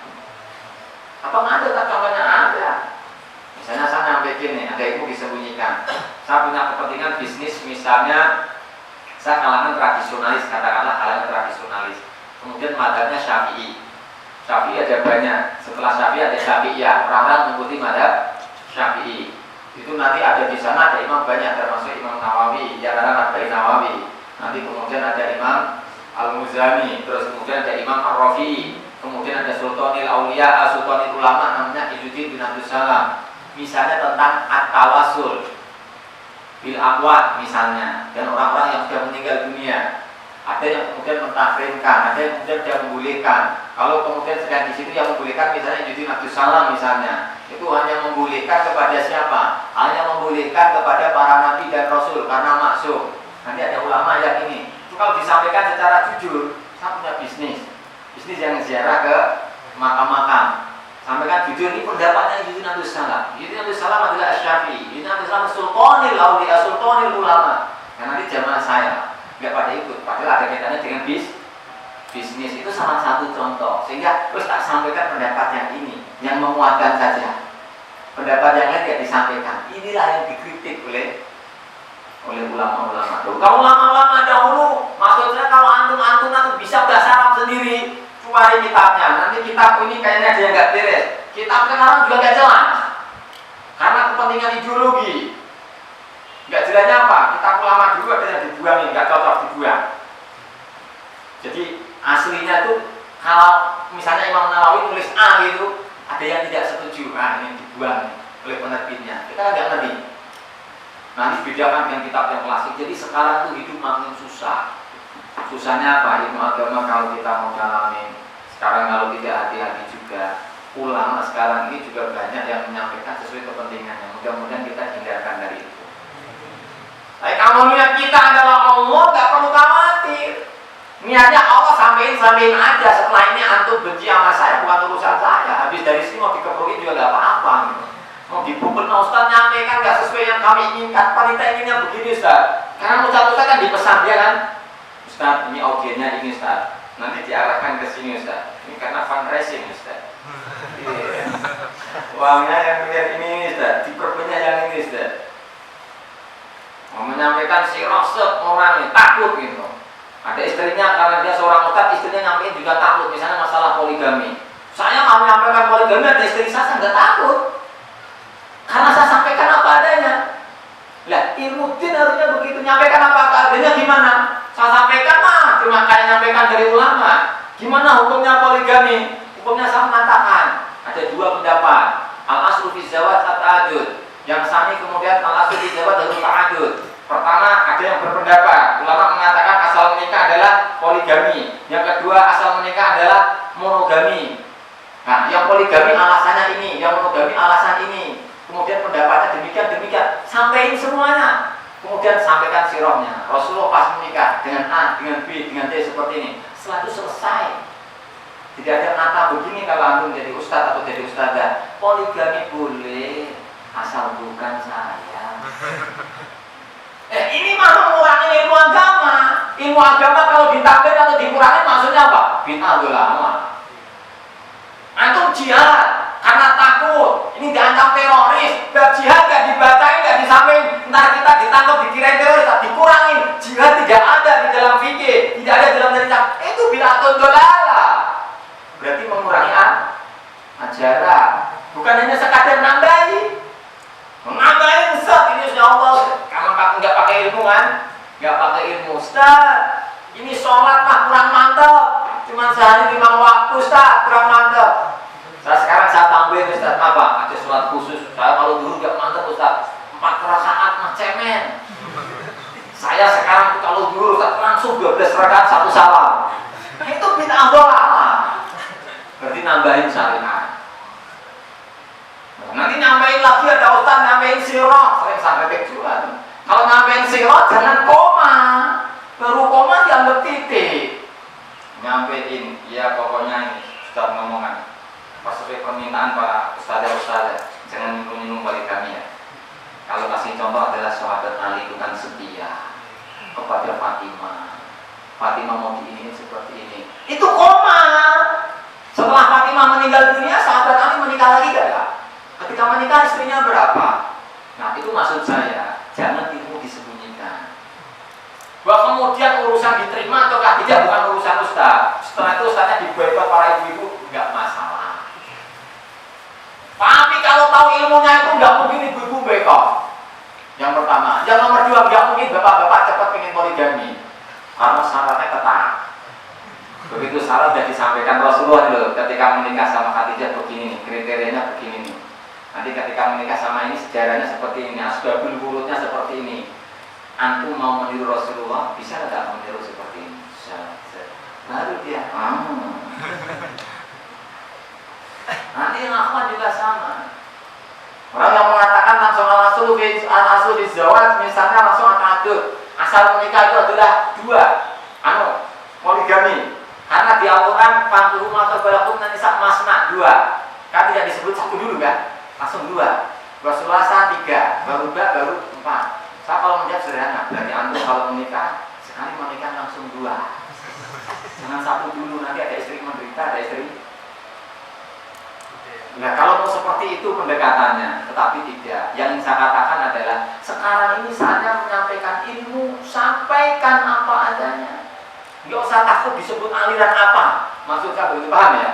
Speaker 2: Apa nggak ada tak contohnya? Ada. Misalnya saya nyampaikan nih, ada ilmu disembunyikan. Saya punya kepentingan bisnis, misalnya saya kalangan tradisionalis, katakanlah kalangan tradisionalis. Kemudian madhabnya Syafi'i. Syafi'i ada banyak. Setelah Syafi'i ada Syafi'iyah. Orang-orang mengikuti madhab Syafi'i. Itu nanti ada di sana ada imam banyak, termasuk Imam Nawawi, ya karena ada Nawawi. Nanti kemudian ada Imam Al-Muzani, terus kemudian ada Imam Ar-Rafi'i, kemudian ada Sultanil Auliya, Sultanil Ulama namanya Izzuddin bin Abdus Salam. Misalnya tentang at-tawassul bil amwat misalnya, dan orang-orang yang sudah meninggal dunia. Ada yang kemudian mentahrimkan, ada yang kemudian dia membolehkan. Kalau kemudian sedang di situ yang membolehkan misalnya Izzuddin Abdus Salam misalnya, itu hanya membolehkan kepada siapa? Hanya membolehkan kepada para nabi dan rasul karena maksum. Nanti ada ulama yang ini. Itu kalau disampaikan secara jujur, saya punya bisnis yang ziarah ke makam-makam. Sampaikan jujur, ini pendapatnya Izzuddin Abdus Salam. Izzuddin Abdus Salam adalah Asy-Syafi'i. Izzuddin Abdus Salam Sultanil Auliya, Sultanil Ulama. Dan nanti zaman saya nggak pada ikut, padahal ada kaitannya dengan bisnis. Itu salah satu contoh. Sehingga terus tak sampaikan pendapat yang ini, yang menguatkan saja. Pendapat yang lain tidak disampaikan. Inilah yang dikritik oleh ulama-ulama dahulu. Kalau ulama-ulama dahulu, maksudnya kalau antum bisa bahasa Arab sendiri, cari kitabnya. Nanti kitab ini kayaknya dia nggak beres. Kitab sekarang juga nggak jelas, karena kepentingan ideologi. Nggak jelasnya apa? Kitab ulama dulu ada yang dibuangin, nggak cocok dibuang. Jadi aslinya tuh kalau misalnya Imam Nawawi tulis A gitu, ada yang tidak setuju, ini dibuang oleh penerbitnya. Kita nggak ngerti. Nanti bedakan dengan kitab yang klasik. Jadi sekarang tuh hidup makin susah. Susahnya apa? Ilmu agama kalau kita mau dalamin. Sekarang kalau tidak hati-hati juga. Ulama sekarang ini juga banyak yang menyampaikan sesuai kepentingannya. Mudah-mudahan kita hindarkan dari itu. Tapi kamu lihat kita adalah Allah, gak perlu khawatir. Niatnya Allah sampein aja. Setelah ini antum benci sama saya, bukan urusan saya. Habis dari sini mau dikepukin juga gak apa-apa gitu. Mau dibukul, Ustaz nyampaikan gak sesuai yang kami inginkan. Panitia inginnya begini Ustaz. Karena Ustaz kan dipesan dia kan, Ustaz ini audionya ini Ustaz, nanti diarahkan ke sini Ustaz. Ini karena fundraising Ustaz. Uangnya yang lihat ini Ustaz, diperbanyak yang ini Ustaz. Mau menyampaikan sirah orang ini takut gitu. Ada istrinya karena dia seorang Ustaz, istrinya nyampein juga takut. Misalnya masalah poligami. Saya mau menyampaikan poligami, ada istri saya nggak takut. Karena saya sampaikan apa adanya. poligami. Hukumnya saya mengatakan ada dua pendapat. Al-aslu fi zawaj at-ta'adud. Yang sani kemudian al-aslu fi zawaj at-ta'adud. Pertama, ada yang berpendapat, ulama mengatakan asal menikah adalah poligami. Yang kedua, asal menikah adalah monogami. Nah, yang poligami alasannya ini, yang monogami alasan ini. Kemudian pendapatnya demikian, sampaikan semuanya. Kemudian sampaikan sirahnya. Rasulullah pas menikah dengan A, dengan B, dengan D seperti ini. Setelah itu selesai. Tidak ada kata begini kalau antum jadi ustadz atau jadi ustadzah. Poligami boleh, asal bukan saya. Ini mah mengurangi ilmu agama. Ilmu agama kalau ditambah atau dikurangi maksudnya apa? Bid'ah ulama. Antum jihad karena takut ini diancam teroris, jihad gak dibacain, gak disampaikan, ntar kita ditangkap dikirain teroris, dikurangin. Jihad tidak ada di dalam fikih, tidak ada dalam cerita. Itu bid'atun dolala. Berarti mengurangi ajaran, bukan hanya sekadar nambahi. Menambahin Ustaz, ini ya Allah, kamu nggak pakai ilmu kan? Nggak pakai ilmu, Ustaz. Ini sholat mah kurang mantap, cuma sehari 5 waktu, Ustaz, kurang mantap. Saya tambahin Ustaz, apa? Ada sholat khusus. Saya kalau dulu nggak mantap Ustaz, 4 rakaat mah cemen. Saya sekarang kalau dulu Ustaz langsung 12 rakaat 1 salam. Itu bid'ah dhalalah. Berarti nambahin syariat. Nanti nambahin lagi ada ustaz nambahin sirah, sering saya repek juga. Kalau nambahin sirah jangan koma, baru koma dianggap titik. Nyampein, ya pokoknya ini ustaz ngomongan. Pas sesuai permintaan para ustadzah, jangan minum balik kami ya. Kalau kasih contoh adalah sahabat Ali itu kan setia kepada Fatimah. Fatimah mau diinin seperti ini. Itu koma. Setelah Fatimah meninggal dunia, sahabat Ali menikah lagi gak? Ketika menikah istrinya berapa? Nah itu maksud saya, jangan ilmu disembunyikan. Bahwa kemudian urusan diterima atau tidak bukan urusan ustaz. Setelah itu ustaznya diboikot para ibu-ibu, nggak masalah. Tapi kalau tahu ilmunya itu nggak mungkin ibu-ibu boikot. Yang pertama, yang nomor 2 nggak mungkin bapak-bapak cepat pengen poligami, karena syaratnya ketat. Begitu syarat yang disampaikan Rasulullah loh, ketika menikah sama Khadijah begini nih, kriterianya begini nih. Nanti ketika menikah sama ini sejarahnya seperti ini, asbabul wurudnya seperti ini. Antum mau meniru Rasulullah, bisa nggak meniru seperti ini? Bisa. Baru dia, nanti yang akhwat juga sama. Orang yang mengatakan langsung al-aslu di zawaj, misalnya langsung akad, asal menikah itu adalah 2, poligami. Karena di Al-Quran Fantuhum atau Balakum nanti masna 2. Kan tidak disebut 1 dulu kan? Langsung 2. Rasulullah 3, baru 4. Saya kalau menjawab sederhana, berarti antum kalau menikah sekali menikah langsung 2. Jangan 1 dulu, nanti ada istri menderita, ada istri. Nah kalau mau seperti itu pendekatannya, tetapi tidak. Yang ingin saya katakan adalah sekarang ini saatnya menyampaikan ilmu, sampaikan apa adanya. Nggak usah takut disebut aliran apa. Maksud saya begitu, paham ya?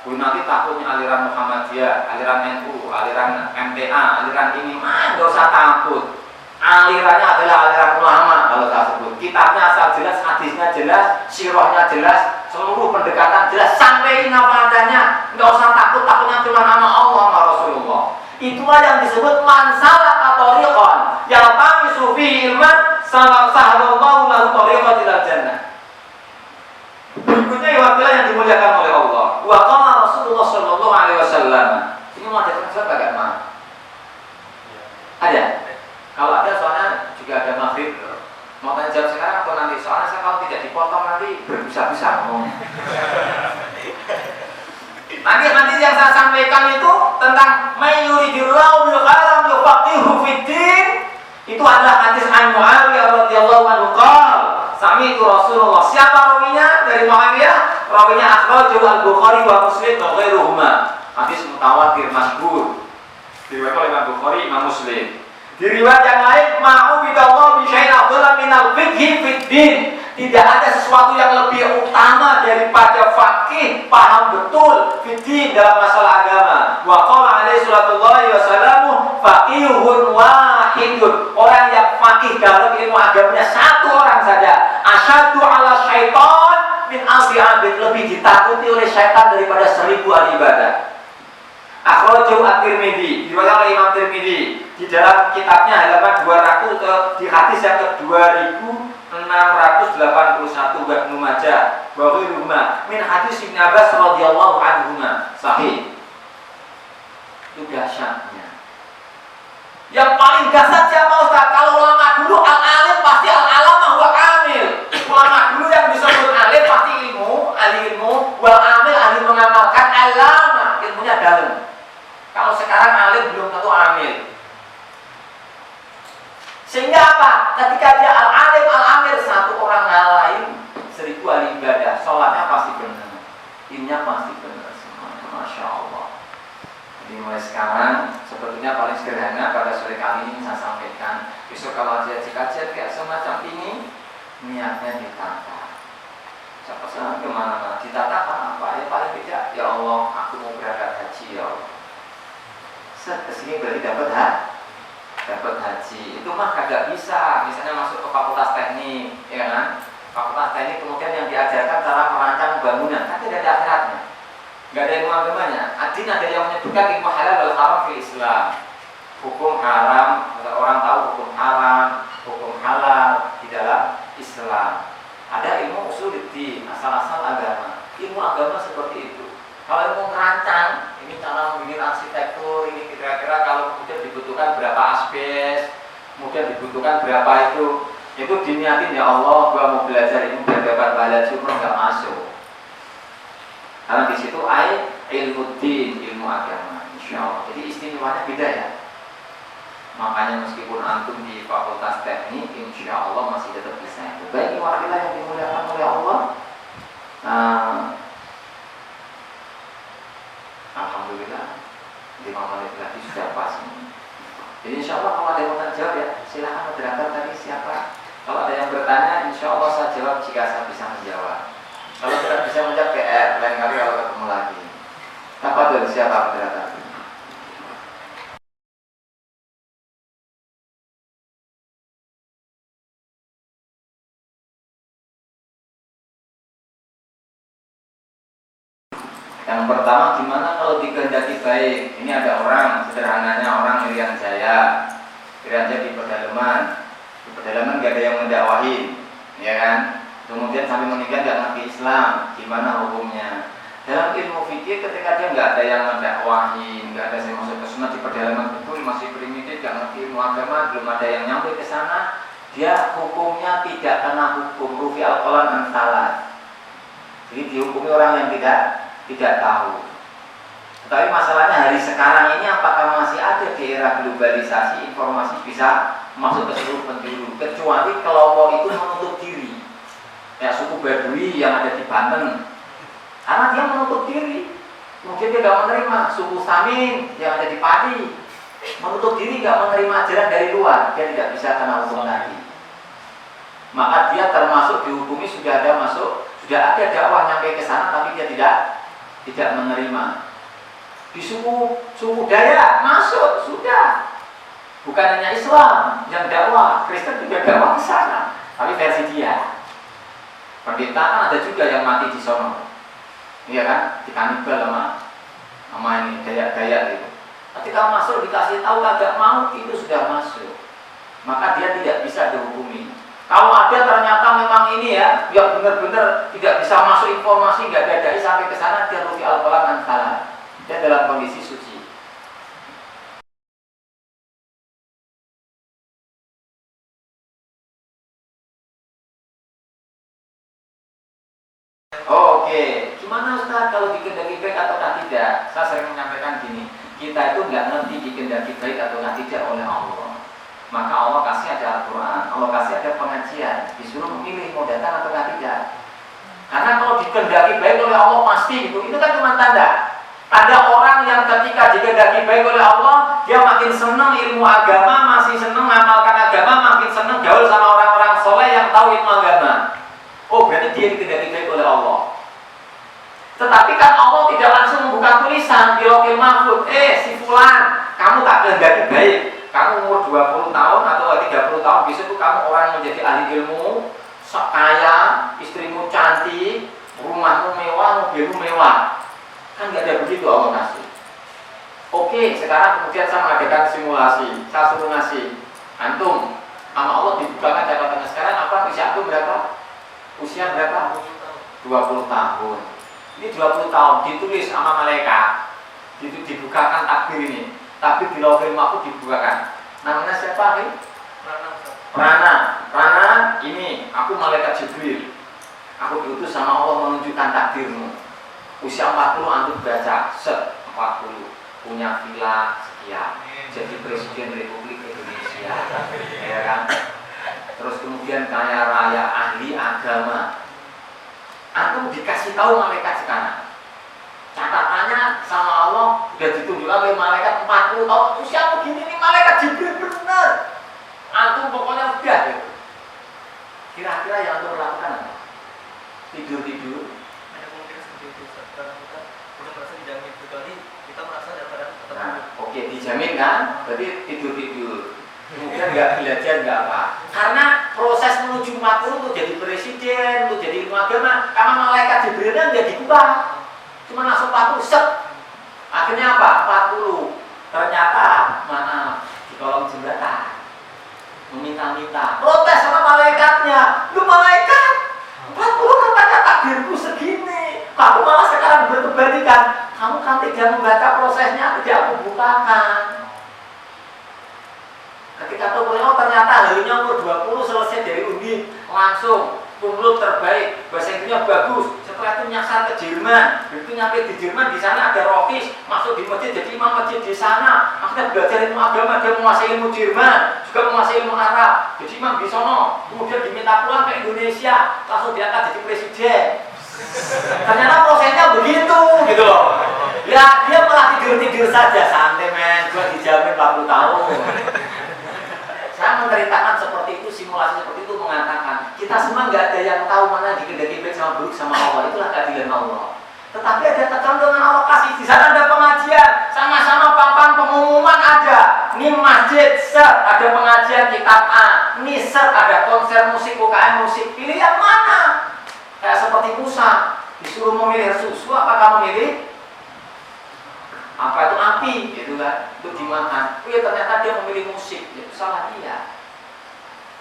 Speaker 2: Nanti takutnya aliran Muhammadiyah, aliran NU, aliran MTA, aliran ini, nggak usah takut. Alirannya adalah aliran ulama kalau saya sebut. Kitabnya asal jelas, hadisnya jelas, sirahnya jelas, seluruh pendekatan jelas, sampaikan apa adanya. Nggak usah takut, takutnya cuma nama Allah sama Rasulullah. Itulah yang disebut mansalah atau riqon. Yang kami sufi ilman sahalallahu lahu tariqat ilal jannah. Berikutnya yang dimuliakan oleh Allah. Wa qala Rasulullah sallallahu alaihi wasallam. Ini mau ada translate enggak, Ma? Ada? Kalau ada soalnya juga ada maghrib. Mau tanya jawab sekarang atau nanti? Soalnya saya kalau tidak dipotong nanti berbusa-busa ngomong. Nanti yang saya sampaikan itu tentang may yuridillahu bil khairan yufaqihu fid din. Itu adalah hadis an Muawiyah radhiyallahu anhu qala sami'tu Rasulullah. Siapa rawinya dari Muawiyah? Rawinya akhrajahu al-Bukhari wa Muslim wa ghairuhuma. Hadis mutawatir masyhur. Diriwayatkan oleh Imam Bukhari, Imam Muslim. Di riwayat yang lain, ma'u bidallah bi syai'in afdal minal fiqhi fid din. Tidak ada sesuatu yang lebih utama daripada fakih, paham betul fid din dalam masalah agama. Wa qala alaihi sallallahu wasallam faqihun wahidun. Orang yang fakih dalam ilmu agamanya 1 orang saja. Asyaddu ala syaitan min alfi abid, lebih ditakuti oleh syaitan daripada 1000 ahli ibadah. Akhrajahu At-Tirmidzi, diriwayatkan oleh Imam Tirmidzi di dalam kitabnya halaman 200 di hadis yang ke-2681 wa Ibnu Majah wa ghairuhuma min hadis Ibnu Abbas radhiyallahu anhuma sahih. Itu dahsyatnya. Yang paling dahsyat siapa Ustaz? Kalau ulama dulu al-alim pasti al-alamah wa amil. Ulama dulu yang disebut alim pasti ilmu, ahli ilmu, wal amil ahli mengamalkan, alama ilmunya dalam. Kalau sekarang alim belum tentu amil. Sehingga apa? Ketika dia al-alim, al-amil, satu orang ngalahin 1000 ahli ibadah, sholatnya pasti benar, ilmunya pasti benar semuanya. Masya Allah. Jadi mulai sekarang sebetulnya paling sederhana pada sore kali ini saya sampaikan. Besok kalau ada kajian kayak semacam ini, niatnya ditata. Siapa kemana-mana ditata apa? Ya paling tidak, ya Allah, aku mau berangkat haji ya Allah. Kesini berarti dapat haji. Itu mah kagak bisa. Misalnya masuk ke fakultas teknik, ya kan? Fakultas teknik kemudian yang diajarkan cara merancang bangunan, kan tidak ada akhiratnya, nggak ada ilmu agamanya. Adin ada yang menyebutkan ilmu halal wal haram fil Islam. Hukum haram, orang tahu hukum haram, hukum halal di dalam Islam. Ada ilmu usuluddin, asal-asal agama. Ilmu agama seperti itu. Kalau ilmu merancang, ini cara membikin arsitektur, ini kira-kira kalau kemudian dibutuhkan berapa asbes, kemudian dibutuhkan berapa itu diniatin ya Allah, gua mau belajar ini biar dapat pahala, cuma nggak masuk. Karena di situ ilmu din, ilmu agama, insya Allah. Jadi istimewanya beda ya. Makanya meskipun antum di fakultas teknik, insya Allah masih tetap bisa. Baik ikhwatilah yang dimuliakan oleh Allah. Alhamdulillah 5 menit lagi sudah pas. Jadi insya Allah kalau ada yang mau jawab ya silahkan moderator tadi siapa. Kalau ada yang bertanya insya Allah saya jawab jika saya bisa menjawab. Kalau tidak bisa menjawab PR lain kali kalau ketemu lagi. Apa tuh siapa moderator? Yang pertama, gimana kalau dikehendaki baik? Ini ada orang, sederhananya orang Irian Jaya di pedalaman. Di pedalaman gak ada yang mendakwahin, ya kan? Kemudian sampai menikah gak ngerti Islam, gimana hukumnya? Dalam ilmu fikih ketika dia gak ada yang mendakwahin, gak ada yang masuk ke sunnah di pedalaman betul, masih primitif, gak ngerti ilmu agama, belum ada yang nyampe ke sana, dia hukumnya tidak kena hukum rufi al-qalam an-salat. Jadi dihukumi orang yang tidak tahu. Tetapi masalahnya hari sekarang ini apakah masih ada di era globalisasi informasi bisa masuk ke seluruh penjuru, kecuali kelompok itu menutup diri. Ya suku Baduy yang ada di Banten, karena dia menutup diri, mungkin dia tidak menerima. Suku Samin yang ada di Pati menutup diri, tidak menerima ajaran dari luar, dia tidak bisa kena hukum lagi. Maka dia termasuk dihukumi sudah ada dakwah nyampe ke sana, tapi dia tidak menerima. Di suku Dayak masuk sudah, bukan hanya Islam yang dakwah, Kristen juga dakwah ke sana, tapi versi dia. Pendeta kan ada juga yang mati di sono, iya kan, dikanibal sama ini Dayak gitu. Ketika masuk dikasih tahu agak mau, itu sudah masuk, maka dia tidak bisa dihukumi. Kalau ada ternyata memang ini ya, yang benar-benar tidak bisa masuk informasi, nggak ada dai sampai ke sana, dia rufi al-qalam an-salat. Dia dalam kondisi suci. Oke. Gimana Ustaz kalau dikehendaki baik atau tidak? Saya sering menyampaikan gini, kita itu nggak ngerti dikehendaki baik atau tidak oleh Allah. Maka Allah kasih ada Al-Quran, Allah kasih ada pengajian, disuruh memilih mau datang atau tidak. Karena kalau dikehendaki baik oleh Allah pasti itu kan cuma tanda. Ada orang yang ketika dikehendaki baik oleh Allah, dia makin senang ilmu agama, masih senang mengamalkan agama, makin senang gaul sama orang-orang soleh yang tahu ilmu agama. Oh berarti dia dikehendaki baik oleh Allah. Tetapi kan Allah tidak langsung membuka tulisan di Lauhul Mahfuz, si fulan, kamu tak kehendaki baik. Kamu umur 20 tahun atau 30 tahun, besok itu kamu orang yang menjadi ahli ilmu, kaya, istrimu cantik, rumahmu mewah, mobilmu mewah. Kan nggak ada begitu Allah kasih. Oke, sekarang kemudian saya mengadakan simulasi. Saya suruh ngasih antum sama Allah dibukakan catatannya sekarang apa usia antum berapa? Usia berapa? 20 tahun. Ini 20 tahun ditulis sama malaikat. Dibukakan takbir ini. Takbir di lauhul mahfuz dibukakan. Namanya siapa nih? Prana ini aku malaikat Jibril. Aku diutus sama Allah menunjukkan takdirmu. Usia 40 antum baca set 40 punya villa sekian, jadi presiden Republik Indonesia, ya kan? Terus kemudian kaya raya, ahli agama. Antum dikasih tahu malaikat sekarang. Catatannya sama Allah sudah ditunjukkan oleh malaikat 40 tahun usia begini nih malaikat Jibril benar. Antum pokoknya udah gitu. Kira-kira yang antum lakukan apa? Tidur-tidur.
Speaker 3: Ada kemungkinan seperti itu karena kita belum merasa dijamin kecuali kita merasa dalam keadaan ketemu.
Speaker 2: Nah, oke dijamin kan? Berarti tidur-tidur. Kemudian nggak belajar nggak apa? Karena proses menuju 40 untuk jadi presiden, untuk jadi ilmu agama, karena malaikat Jibrilnya nggak diubah, cuma langsung 40 set. Akhirnya apa? 40. Ternyata mana di kolong jembatan meminta-minta, protes sama malaikatnya. Lu malaikat 40 katanya takdirku segini, kamu malah sekarang berkebalikan. Kamu kan tidak membaca prosesnya, tidak aku bukakan. Ketika tahu ternyata harinya umur 20 selesai dari undi, langsung kumlot terbaik, bahasa Inggrisnya bagus. Setelah itu nyasar ke Jerman, itu nyampe di Jerman, di sana ada Rokis, masuk di masjid jadi imam masjid di sana. Akhirnya belajar ilmu agama, dia menguasai ilmu Jerman, juga menguasai ilmu Arab, jadi imam di sono. Kemudian diminta pulang ke Indonesia, langsung diangkat jadi presiden. Ternyata prosesnya begitu, gitu loh. Ya dia malah tidur-tidur saja, santai men, gua dijamin 40 tahun. Saya menceritakan seperti itu, simulasi seperti itu mengatakan kita semua nggak ada yang tahu mana dikehendaki baik sama buruk sama Allah. Itulah keadilan Allah. Tetapi ada ketentuan Allah kasih. Di sana ada pengajian, sama-sama papan pengumuman ada. Ini masjid set ada pengajian kitab A. Ini set ada konser musik UKM musik. Pilih yang mana? Kayak seperti Musa disuruh memilih susu, apa kamu milih? Apa itu api, gitu kan? Itu dimakan. Oh ya ternyata dia memilih musik, itu salah dia.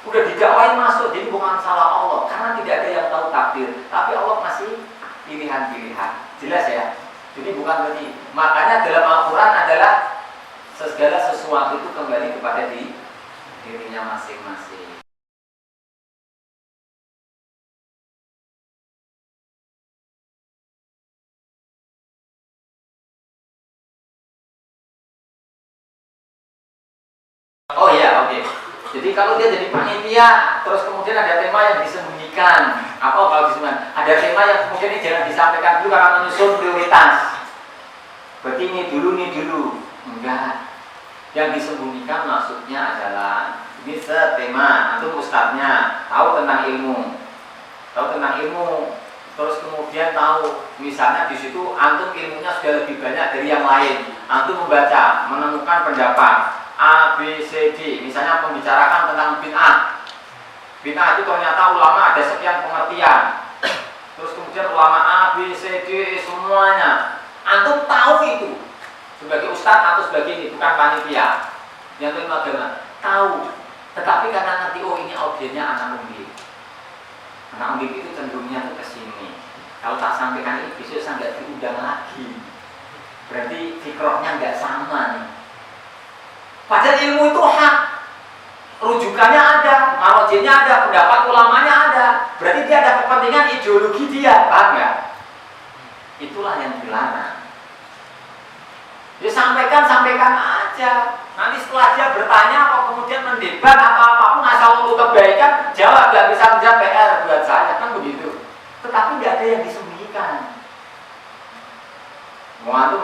Speaker 2: Udah didakwain masuk, jadi bukan salah Allah, karena tidak ada yang tahu takdir. Tapi Allah masih pilihan-pilihan. Jelas ya? Jadi bukan berarti. Makanya dalam Al-Quran adalah segala sesuatu itu kembali kepada dirinya masing-masing. Oh iya, oke. Jadi kalau dia jadi panitia, terus kemudian ada tema yang disembunyikan. Apa kalau disembunyikan? Ada tema yang kemudian ini jangan disampaikan dulu karena menyusun prioritas. Berarti ini dulu. Enggak. Yang disembunyikan maksudnya adalah ini setema, antum ustadznya tahu tentang ilmu. Terus kemudian tahu, misalnya di situ antum ilmunya sudah lebih banyak dari yang lain. Antum membaca, menemukan pendapat A, B, C, D. Misalnya membicarakan tentang bid'ah. Bid'ah itu ternyata ulama ada sekian pengertian. Terus kemudian ulama A, B, C, D semuanya. Antum tahu itu sebagai ustadz atau sebagai ini, bukan panitia. Yang ilmu agama tahu. Tetapi karena nanti ini audiennya anak undip. Anak undip itu cenderungnya ke sini. Kalau tak sampaikan ini besok saya nggak diundang lagi. Berarti fikrohnya nggak sama nih. Padahal ilmu itu hak, rujukannya ada, marojinnya ada, pendapat ulamanya ada. Berarti dia ada kepentingan ideologi dia, paham nggak? Itulah yang dilarang. Dia sampaikan aja. Nanti setelah dia bertanya atau kemudian mendebat atau apapun asal untuk kebaikan, jawab, nggak bisa menjawab PR buat saya kan begitu. Tetapi nggak ada yang disembunyikan. Mu'adzum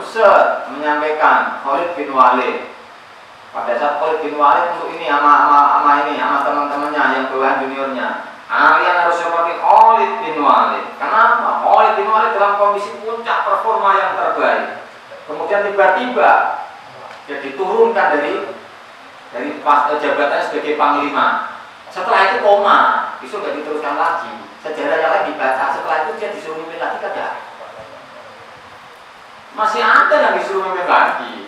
Speaker 2: menyampaikan Khalid bin Walid. Pada saat Khalid bin Walid untuk ini sama teman-temannya yang bawahan juniornya, kalian harus seperti Khalid bin Walid. Kenapa? Khalid bin Walid dalam kondisi puncak performa yang terbaik. Kemudian tiba-tiba dia diturunkan dari jabatannya sebagai panglima. Setelah itu koma. besok nggak diteruskan lagi. Sejarah yang lain dibaca, setelah itu dia disuruh mimpin lagi kan ya? Masih ada yang disuruh mimpin lagi.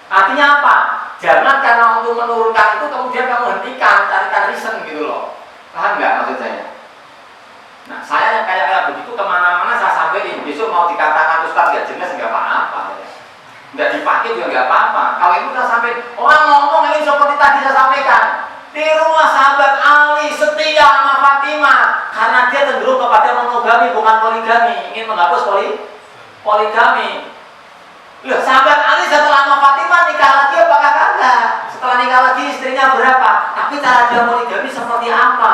Speaker 2: Artinya apa? Jangan karena untuk menurunkan itu kemudian kamu hentikan, carikan reason gitu loh. Paham nggak maksud saya? Nah, saya yang kayak begitu kemana-mana saya sampaikan. Besok mau dikatakan Ustaz nggak jelas nggak apa-apa. Nggak dipakai juga nggak apa-apa. Kalau itu saya sampaikan, orang ngomong ini seperti tadi saya sampaikan. Di rumah sahabat Ali setia sama Fatimah karena dia cenderung kepada monogami bukan poligami, ingin menghapus poligami. Loh, sahabat Ali setelah sama Fatimah nikah lagi apakah kagak? Setelah nikah lagi istrinya berapa? Tapi cara dia poligami seperti apa?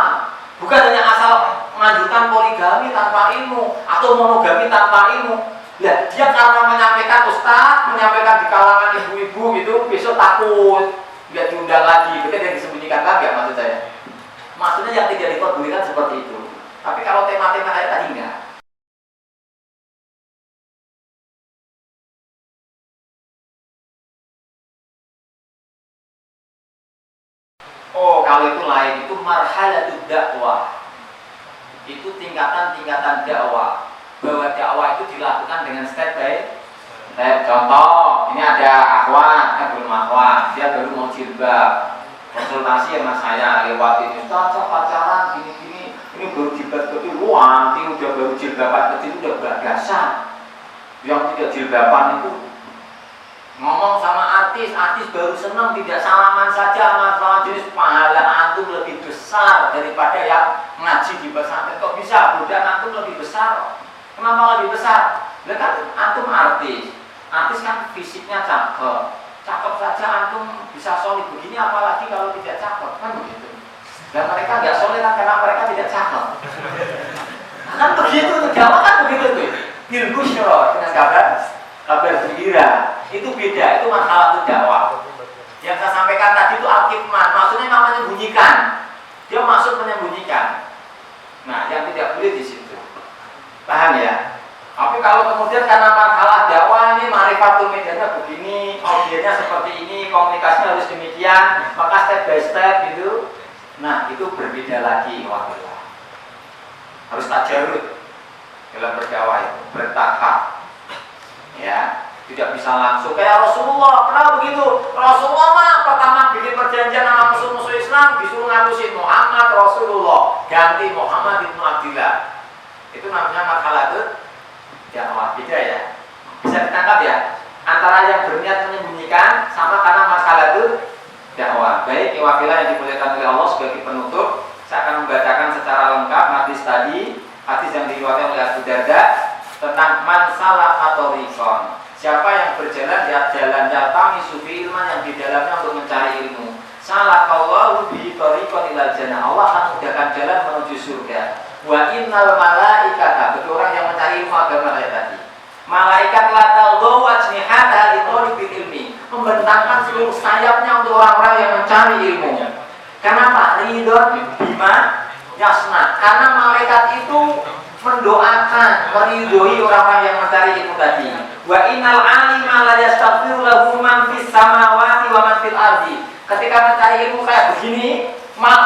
Speaker 2: Bukan hanya asal mengajukan poligami tanpa ilmu atau monogami tanpa ilmu. Lah, dia karena menyampaikan Ustaz, menyampaikan di kalangan ibu-ibu gitu, besok takut nggak diundang lagi, berarti dia disembunyikan lagi, maksud saya. Maksudnya yang tidak diperbolehkan seperti itu. Tapi kalau tema-tema lain tadi enggak. Oh, kalau itu lain, itu marhalatud dakwah. Itu tingkatan-tingkatan dakwah. Bahwa dakwah itu dilakukan dengan step by step. Contoh, ini ada akhwat, belum akhwat, dia baru mau jilbab. Konsultasi sama saya lewat ini, Ustaz, pacaran gini-gini, ini baru jilbab kecil, wah, nanti udah baru jilbaban kecil udah beragasan. Yang tidak jilbaban itu ngomong sama artis baru senang tidak salaman saja sama jenis pahala antum lebih besar daripada yang ngaji di pesantren. Kok bisa? Budak antum lebih besar. Kenapa lebih besar? Lah kan antum artis kan fisiknya cakep saja antum bisa solid begini, apalagi kalau tidak cakep, kan begitu. Dan mereka nggak solid karena mereka tidak cakep. Kan begitu tuh, Jawa kan begitu tuh. Bil busyra, dengan kabar gembira. Itu beda, itu masalah dakwah. Yang saya sampaikan tadi itu al-kitman, maksudnya memang menyembunyikan. Dia maksud menyembunyikan. Nah, yang tidak boleh di situ. Paham ya? Tapi kalau kemudian karena masalah dakwah ini ma'rifatul medianya begini, audiennya seperti ini, komunikasinya harus demikian, maka step by step gitu. Nah, itu berbeda lagi, wabillah. Harus tajarud dalam berdakwah itu, bertahap. Ya, tidak bisa langsung kayak Rasulullah. Kenapa begitu? Rasulullah mah pertama bikin perjanjian sama musuh-musuh Islam disuruh ngapusin Muhammad Rasulullah, ganti Muhammad ibnu Abdillah. Itu namanya makhalatut dakwah. Beda ya. Bisa ditangkap ya? Antara yang berniat menyembunyikan sama karena makhalatut dakwah. Baik, iwafilah yang dimuliakan oleh Allah, sebagai penutup saya akan membacakan secara lengkap hadis tadi, hadis yang diriwayatkan oleh Abu Darda tentang man salaka thariqan. Siapa yang berjalan di jalan yaltami sufi ilman, yang di dalamnya untuk mencari ilmu. Salakallahu bihi thariqan ilal jannah. Allah akan mudahkan jalan menuju surga. Wa innal malaikata, bagi orang yang mencari ilmu agama kayak tadi. Malaikat la tadhu ajnihata li thalibil ilmi, membentangkan seluruh sayapnya untuk orang-orang yang mencari ilmu. Kenapa? Ridon bima yasna. Karena malaikat itu mendoakan, meridhoi orang-orang yang mencari ilmu tadi. Wa innal alima la yastaghfiru lahu man fis samawati wa man fil ardi. Ketika mencari ilmu kayak begini,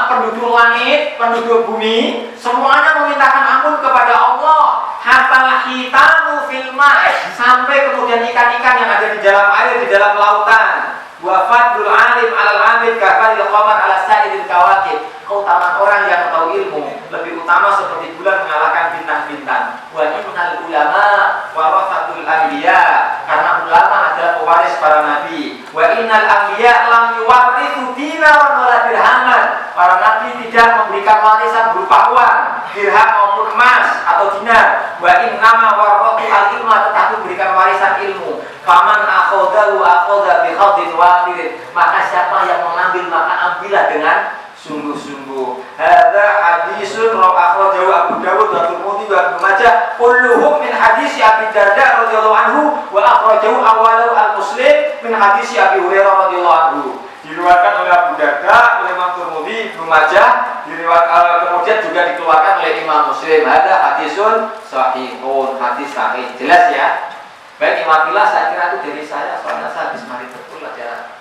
Speaker 2: penduduk langit, penduduk bumi, semuanya memintakan ampun kepada Allah. Hatta hitanu fil ma', sampai kemudian ikan-ikan yang ada di dalam air, di dalam lautan. Wa fadlul alim 'alal 'abid kafalil qamar 'ala sa'iril kawakib. Keutamaan orang yang tahu ilmu lebih utama seperti bulan mengalahkan bintang-bintang. Wa innal ulama warathatul anbiya, karena ulama adalah pewaris para nabi. Wa innal anbiya lam yuwarithu dinaran wala dirhaman. Para nabi tidak memberikan warisan berupa uang, dirham maupun emas atau dinar. Wa innama warathu al-ilma, tetapi memberikan warisan ilmu. Faman akhadahu akhadha bi khadin wafirin. Maka siapa yang mengambil, maka ambillah dengan sungguh-sungguh. Hadza hadisun akhrajahu Abu Dawud wa Tirmidzi wa Ibnu Majah, kulluhum min hadis Abi Darda radhiyallahu anhu, wa akhrajahu awwalu al-Muslim min hadis Abi Hurairah radhiyallahu anhu. Diriwayatkan oleh Abu Darda, oleh Imam Tirmidzi, Ibnu Majah, kemudian juga dikeluarkan oleh Imam Muslim. Hadza hadisun sahihun, hadis sahih. Jelas ya? Baik, imatillah, saya kira itu dari saya, soalnya saya habis mari betul aja.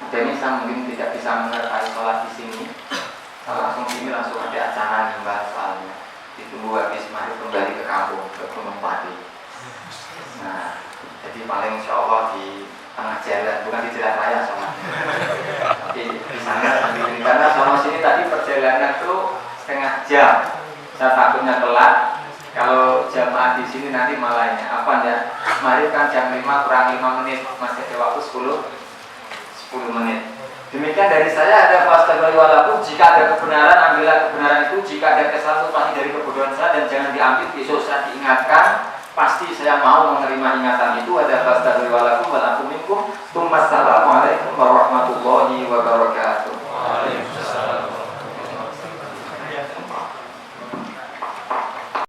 Speaker 2: Dan ini saya mungkin tidak bisa menyertai sholat di sini.
Speaker 1: langsung sini langsung ada acara nimba soalnya. Ditunggu habis mari kembali ke kampung ke Gunung Pati. Nah, jadi paling insya Allah di tengah jalan, bukan di jalan raya soalnya. Tapi di sana sambil karena sama sini tadi perjalanan tuh setengah jam. Saya takutnya telat. Kalau jamaah di sini nanti malahnya apa ya? Mari kan jam 5 kurang 5 menit, masih ada waktu 10 menit. Demikian dari saya, ada fastaghfirullahaladzim. Jika ada kebenaran, ambillah kebenaran itu. Jika ada kesalahan, pasti dari kebodohan saya dan jangan diambil. Besok saya diingatkan, pasti saya mau menerima ingatan itu. Ada fastaghfirullahaladzim walakum minkum tsumma